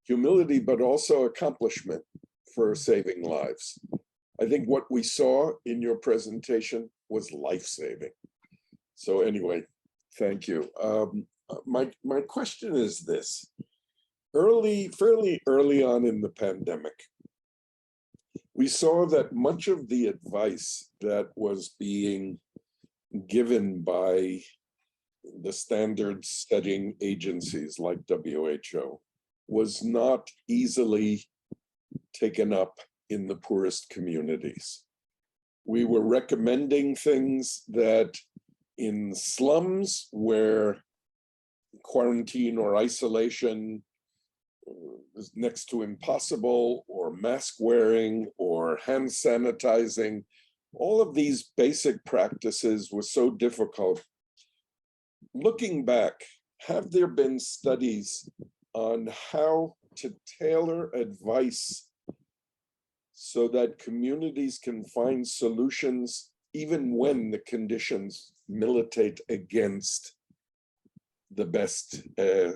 humility, but also accomplishment for saving lives. I think what we saw in your presentation was life-saving. So anyway, thank you. My question is this. Fairly early on in the pandemic, we saw that much of the advice that was being given by the standard setting agencies like WHO was not easily taken up in the poorest communities. We were recommending things that in slums where quarantine or isolation is next to impossible, or mask wearing, or hand sanitizing, all of these basic practices were so difficult. Looking back, have there been studies on how to tailor advice so that communities can find solutions even when the conditions militate against the best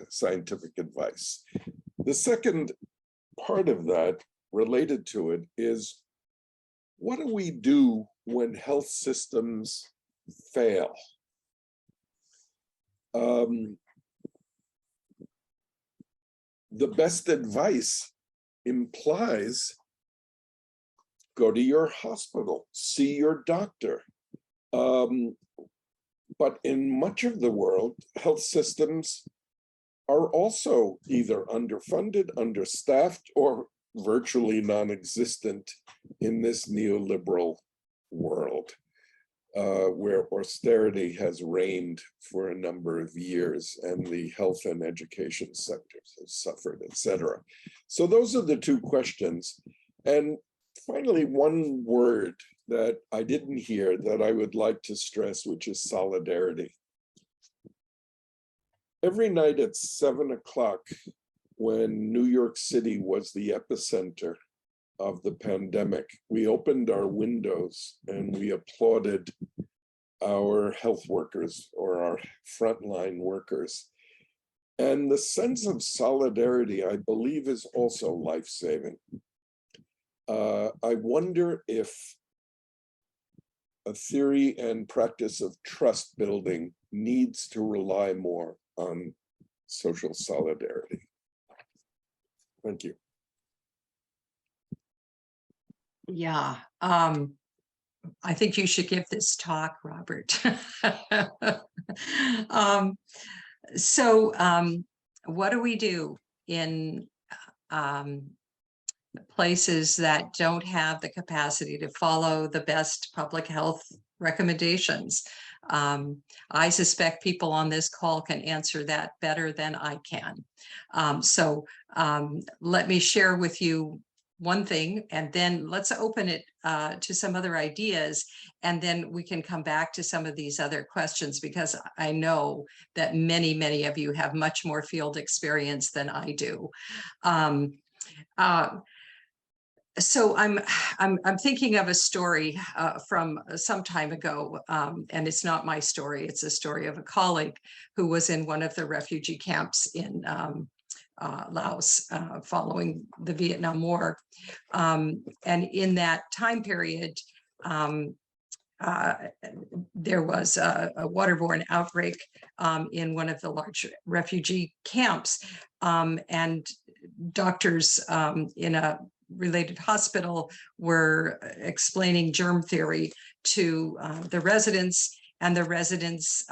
scientific advice? The second part of that, related to it, is what do we do when health systems fail? The best advice implies go to your hospital, see your doctor. But in much of the world, health systems are also either underfunded, understaffed, or virtually non-existent in this neoliberal world, where austerity has reigned for a number of years and the health and education sectors have suffered, etc. So those are the two questions. And finally, one word that I didn't hear that I would like to stress, which is solidarity. Every night at 7 o'clock, when New York City was the epicenter of the pandemic, we opened our windows and we applauded our health workers or our frontline workers. And the sense of solidarity, I believe, is also life-saving. I wonder if a theory and practice of trust building needs to rely more on social solidarity. Thank you. Yeah, I think you should give this talk, Robert. What do we do in places that don't have the capacity to follow the best public health recommendations? I suspect people on this call can answer that better than I can. Let me share with you one thing, and then let's open it to some other ideas, and then we can come back to some of these other questions, because I know that many of you have much more field experience than I do. So I'm thinking of a story from some time ago, and it's not my story. It's a story of a colleague who was in one of the refugee camps in Laos following the Vietnam War. And in that time period, there was a waterborne outbreak in one of the large refugee camps, and doctors in a related hospital were explaining germ theory to the residents, and the residents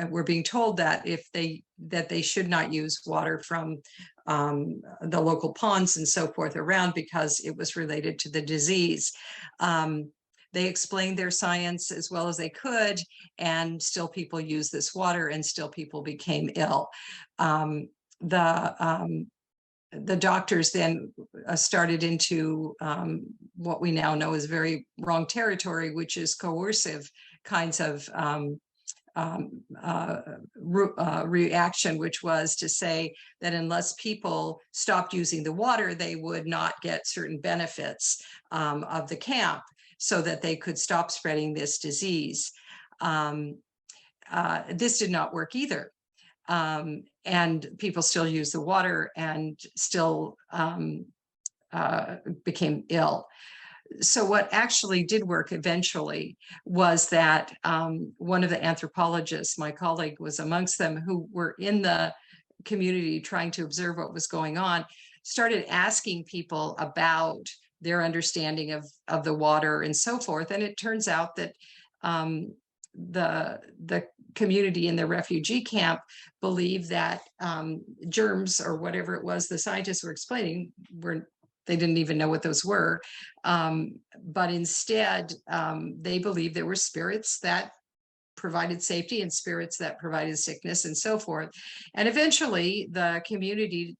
were being told that they should not use water from the local ponds and so forth around, because it was related to the disease. They explained their science as well as they could, and still people used this water, and still people became ill. The doctors then started into what we now know is very wrong territory, which is coercive kinds of reaction, which was to say that unless people stopped using the water, they would not get certain benefits of the camp, so that they could stop spreading this disease. This did not work either. And people still use the water and still became ill. So what actually did work eventually was that one of the anthropologists, my colleague was amongst them, who were in the community trying to observe what was going on, started asking people about their understanding of the water and so forth. And it turns out that the community in the refugee camp believed that germs, or whatever it was the scientists were explaining, they didn't even know what those were, but instead they believed there were spirits that provided safety and spirits that provided sickness and so forth. And eventually the community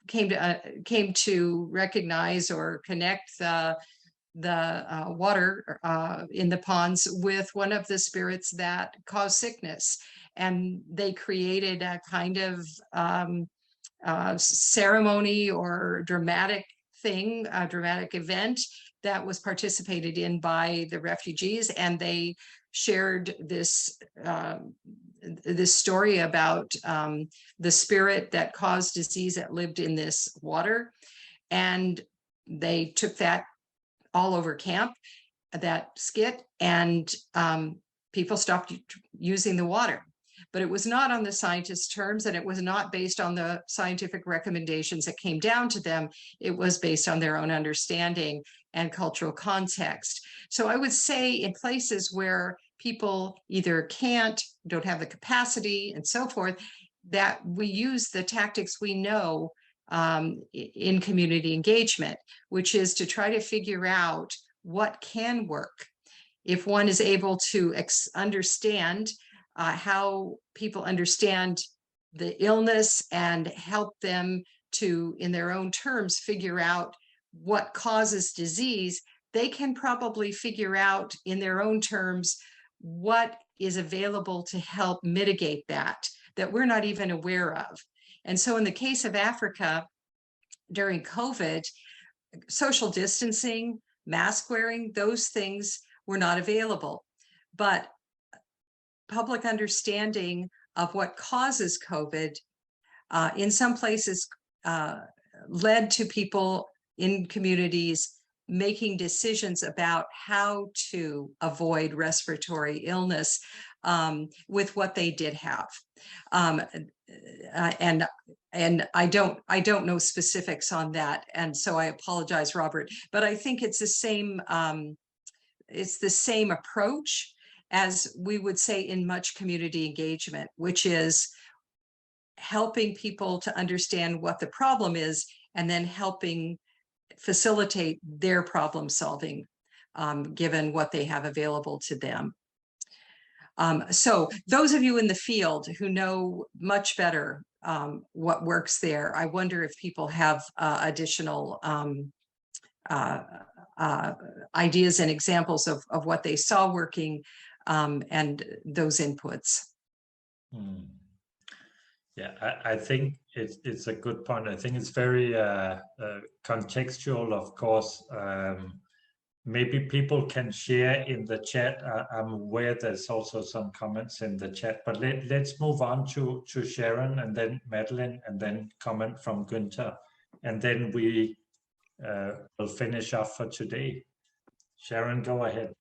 came to recognize or connect the water in the ponds with one of the spirits that cause sickness. And they created a kind of ceremony or dramatic thing, a dramatic event that was participated in by the refugees. And they shared this story about the spirit that caused disease that lived in this water. And they took that all over camp, that skit, and people stopped using the water. But it was not on the scientists' terms, and it was not based on the scientific recommendations that came down to them. It was based on their own understanding and cultural context. So I would say in places where people either don't have the capacity and so forth, that we use the tactics we know in community engagement, which is to try to figure out what can work. If one is able to understand how people understand the illness and help them to, in their own terms, figure out what causes disease, they can probably figure out in their own terms what is available to help mitigate that we're not even aware of. And so in the case of Africa, during COVID, social distancing, mask wearing, those things were not available. But public understanding of what causes COVID in some places led to people in communities making decisions about how to avoid respiratory illness with what they did have. And I don't know specifics on that, and so I apologize, Robert. But I think it's the same approach as we would say in much community engagement, which is helping people to understand what the problem is, and then helping facilitate their problem solving, given what they have available to them. So those of you in the field who know much better what works there, I wonder if people have additional ideas and examples of what they saw working and those inputs. Yeah, I think it's a good point. I think it's very contextual, of course. Maybe people can share in the chat. I'm aware there's also some comments in the chat, but let's move on to Sharon, and then Madeline, and then comment from Günther, and then we will finish off for today. Sharon, go ahead.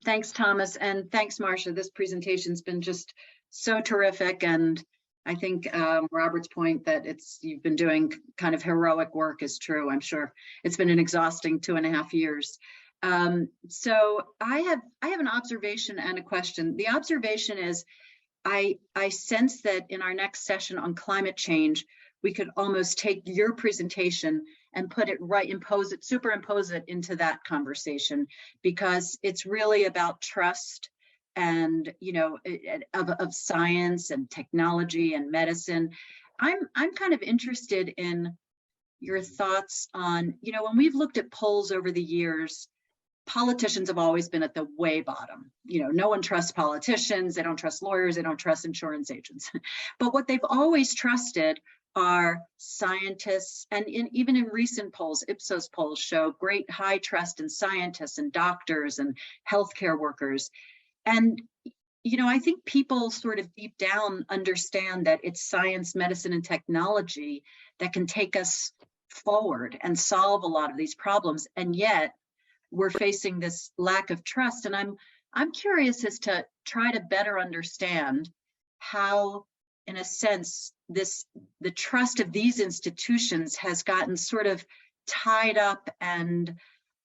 Thanks, Thomas, and thanks, Marsha. This presentation's been just so terrific, and I think Robert's point that you've been doing kind of heroic work is true. I'm sure it's been an exhausting 2.5 years. So I have an observation and a question. The observation is I sense that in our next session on climate change, we could almost take your presentation and put it right, superimpose it into that conversation, because it's really about trust and, you know, of science and technology and medicine. I'm kind of interested in your thoughts on, you know, when we've looked at polls over the years, politicians have always been at the way bottom. You know, no one trusts politicians, they don't trust lawyers, they don't trust insurance agents. But what they've always trusted are scientists, and even in recent polls, Ipsos polls show great high trust in scientists and doctors and healthcare workers. And, you know, I think people sort of deep down understand that it's science, medicine, and technology that can take us forward and solve a lot of these problems. And yet we're facing this lack of trust. And I'm curious as to try to better understand how, in a sense, the trust of these institutions has gotten sort of tied up and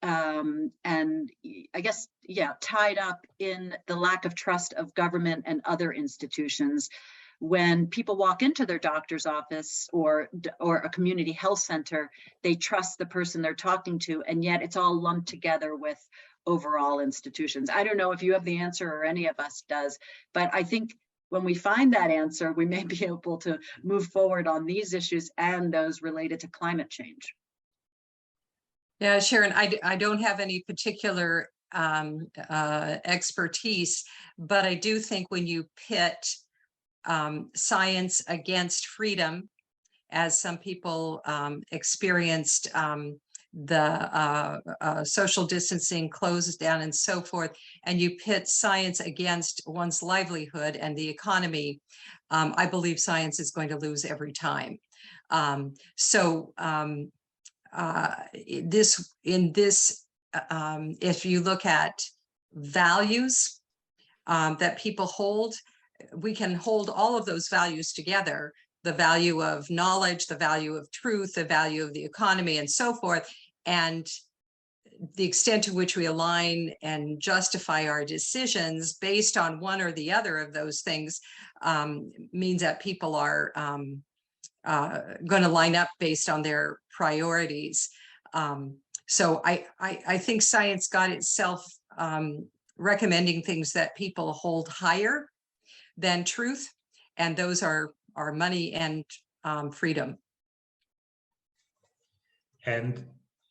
I guess, yeah, tied up in the lack of trust of government and other institutions. When people walk into their doctor's office or a community health center, they trust the person they're talking to, and yet it's all lumped together with overall institutions. I don't know if you have the answer or any of us does, but I think when we find that answer, we may be able to move forward on these issues and those related to climate change. Yeah, Sharon, I don't have any particular expertise, but I do think when you pit science against freedom, as some people experienced the social distancing, closed down and so forth, and you pit science against one's livelihood and the economy, I believe science is going to lose every time. If you look at values that people hold, we can hold all of those values together, the value of knowledge, the value of truth, the value of the economy, and so forth. And the extent to which we align and justify our decisions based on one or the other of those things means that people are going to line up based on their priorities. So I think science got itself recommending things that people hold higher than truth, and those are money and freedom. And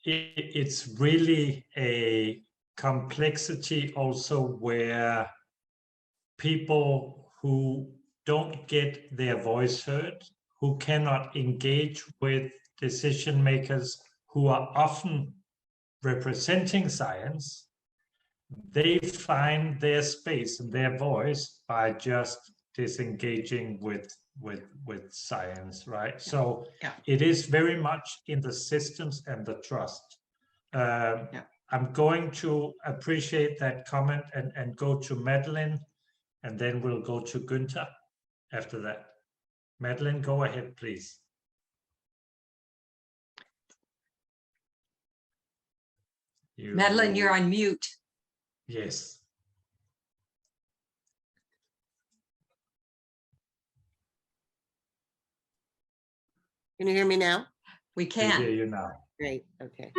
it's really a complexity also where people who don't get their voice heard, who cannot engage with decision makers who are often representing science, they find their space and their voice by just disengaging with science, right? So Yeah. it is very much in the systems and the trust. I'm going to appreciate that comment and go to Madeline, and then we'll go to Günther after that. Madeline, go ahead, please. Madeline, you're on mute. Yes. Can you hear me now? We We can. hear you now. Great, okay.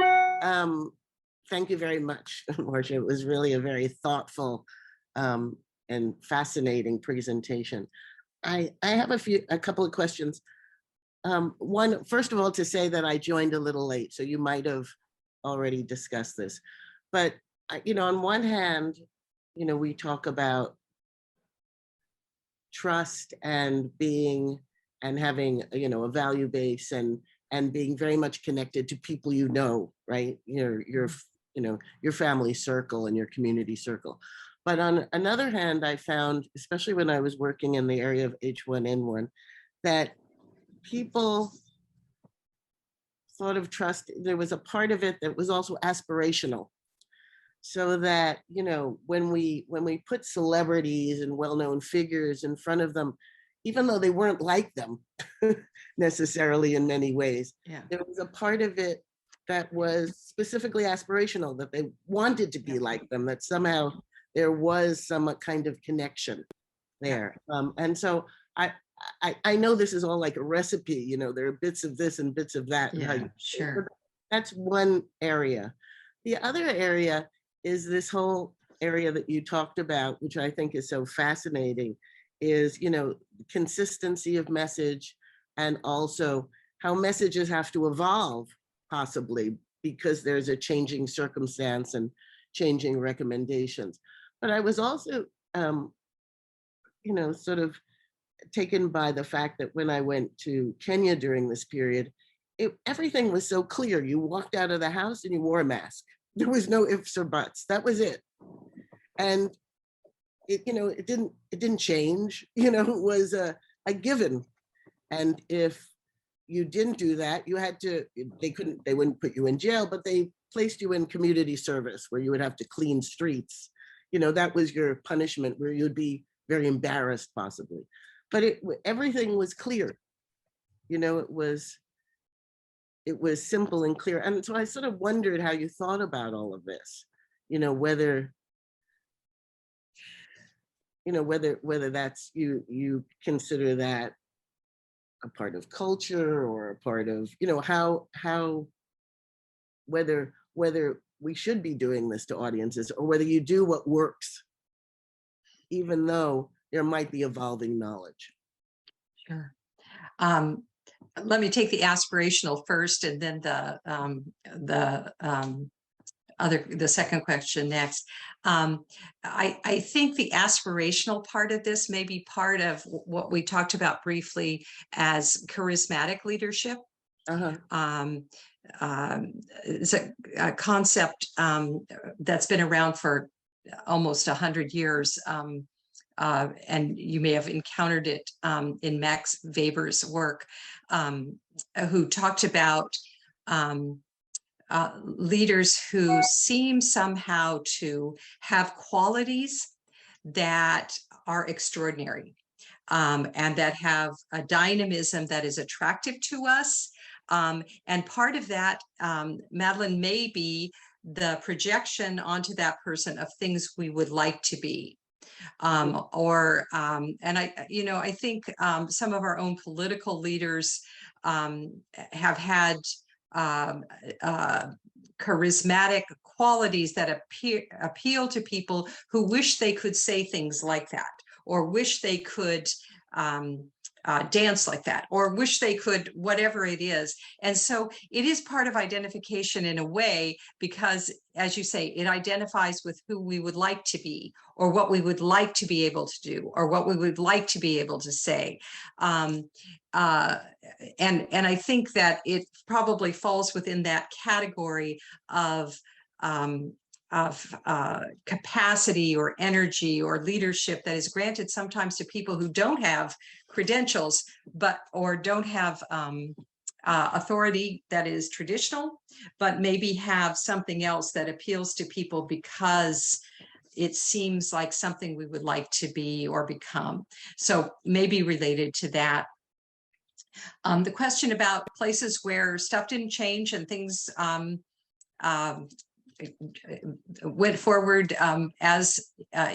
Thank you very much, Marsha. It was really a very thoughtful and fascinating presentation. I have a couple of questions. One, first of all, to say that I joined a little late, so you might have already discussed this. But, on one hand, we talk about trust and having, a value base and being very much connected to people, right? Your family circle and your community circle. But on another hand, I found, especially when I was working in the area of H1N1, that people sort of trust, there was a part of it that was also aspirational. So that, when we put celebrities and well-known figures in front of them, even though they weren't like them necessarily in many ways, there was a part of it that was specifically aspirational, that they wanted to be like them, that somehow there was some kind of connection there. And so I know this is all like a recipe, there are bits of this and bits of that. Yeah, sure. That's one area. The other area is this whole area that you talked about, which I think is so fascinating, is, consistency of message, and also how messages have to evolve, possibly, because there's a changing circumstance and changing recommendations. But I was also, sort of taken by the fact that when I went to Kenya during this period, everything was so clear. You walked out of the house and you wore a mask. There was no ifs or buts. That was it. And it didn't change. It was a given. And if you didn't do that, you had to. They wouldn't put you in jail, but they placed you in community service where you would have to clean streets. That was your punishment, where you'd be very embarrassed, possibly. But everything was clear. It was simple and clear. And so I sort of wondered how you thought about all of this, whether that's, you consider that a part of culture, or a part of, whether we should be doing this to audiences, or whether you do what works, even though there might be evolving knowledge. Sure. Let me take the aspirational first, and then the second question next. I think the aspirational part of this may be part of what we talked about briefly as charismatic leadership. It's a concept that's been around for almost 100 years. And you may have encountered it in Max Weber's work, who talked about leaders who seem somehow to have qualities that are extraordinary, and that have a dynamism that is attractive to us. And part of that, Madeline, may be the projection onto that person of things we would like to be. And I think some of our own political leaders have had charismatic qualities that appeal to people who wish they could say things like that, or wish they could dance like that, or wish they could, whatever it is. And so it is part of identification in a way, because, as you say, it identifies with who we would like to be, or what we would like to be able to do, or what we would like to be able to say. And I think that it probably falls within that category of capacity or energy or leadership that is granted sometimes to people who don't have credentials, or don't have authority that is traditional, but maybe have something else that appeals to people because it seems like something we would like to be or become. So maybe related to that. The question about places where stuff didn't change and things went forward as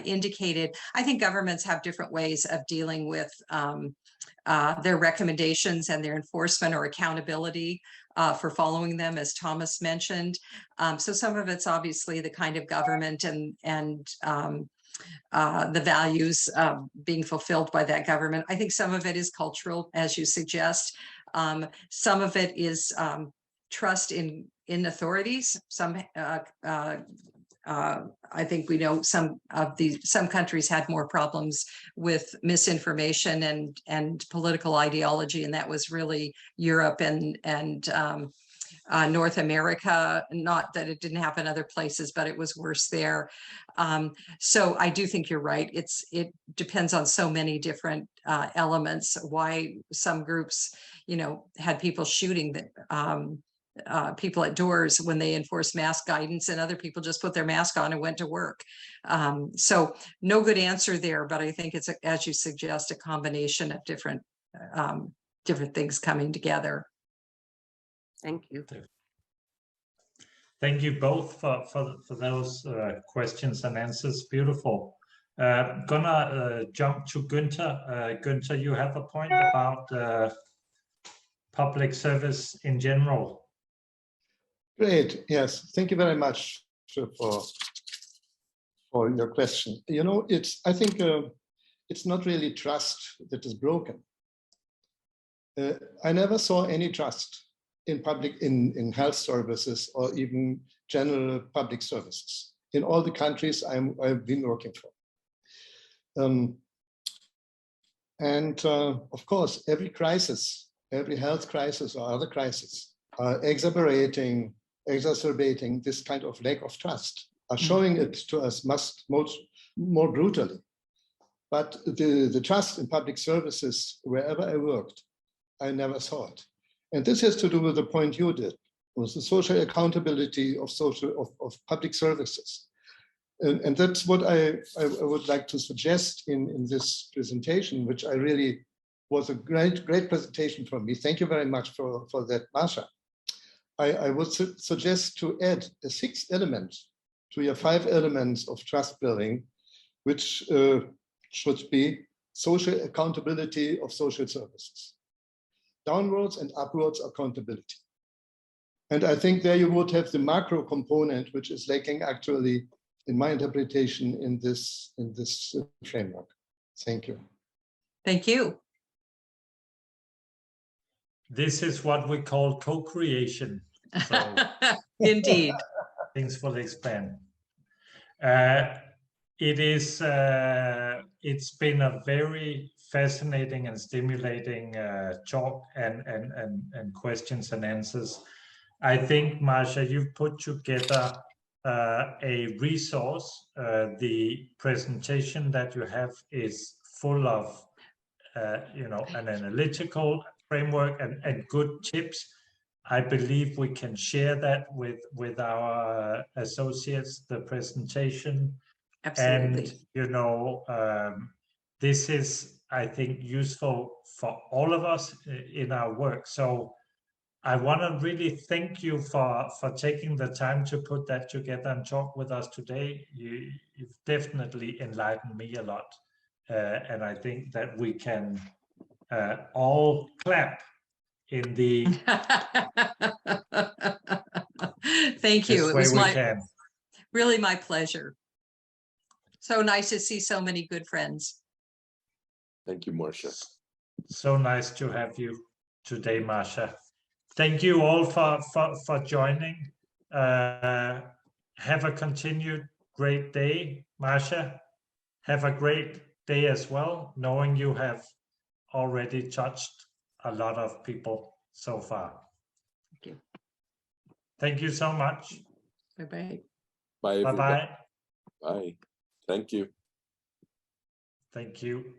indicated. I think governments have different ways of dealing with their recommendations and their enforcement or accountability for following them, as Thomas mentioned. So some of it's obviously the kind of government and the values being fulfilled by that government. I think some of it is cultural, as you suggest. Some of it is trust in authorities. I think we know some countries had more problems with misinformation and political ideology, and that was really Europe and North America. Not that it didn't happen other places, but it was worse there. So I do think you're right. It depends on so many different elements. Why some groups, had people shooting people at doors when they enforced mask guidance, and other people just put their mask on and went to work. So no good answer there, but I think it's, as you suggest, a combination of different things coming together. Thank you. Thank you both for those questions and answers. Beautiful. Gonna jump to Günther. Günther, you have a point about public service in general. Great. Yes. Thank you very much for your question. I think it's not really trust that is broken. I never saw any trust in health services or even general public services in all the countries I've been working for. Of course, every crisis, every health crisis or other crisis are exacerbating this kind of lack of trust, are showing it to us most more brutally. But the trust in public services, wherever I worked, I never saw it. And this has to do with the point you did, was the social accountability of public services. And that's what I would like to suggest in this presentation, which I really was a great presentation from me. Thank you very much for that, Marsha. I would suggest to add a sixth element to your 5 elements of trust building, which should be social accountability of social services. Downwards and upwards accountability. And I think there you would have the macro component, which is lacking actually, in my interpretation, in this framework. Thank you. Thank you. This is what we call co-creation. So Indeed. Thanks for the expand. It's been a very fascinating and stimulating talk and questions and answers. I think, Marsha, you've put together a resource. The presentation that you have is full of an analytical framework and good tips. I believe we can share that with our associates, the presentation. Absolutely. And this is, I think, useful for all of us in our work. So I want to really thank you for taking the time to put that together and talk with us today. You've definitely enlightened me a lot. And I think that we can all clap in the Thank you. It was really my pleasure. So nice to see so many good friends. Thank you, Marsha. So nice to have you today, Marsha. Thank you all for joining. Have a continued great day, Marsha. Have a great day as well, knowing you have already touched a lot of people so far. Thank you. Thank you so much. Bye-bye. Bye, everybody. Bye-bye. Bye. Thank you. Thank you.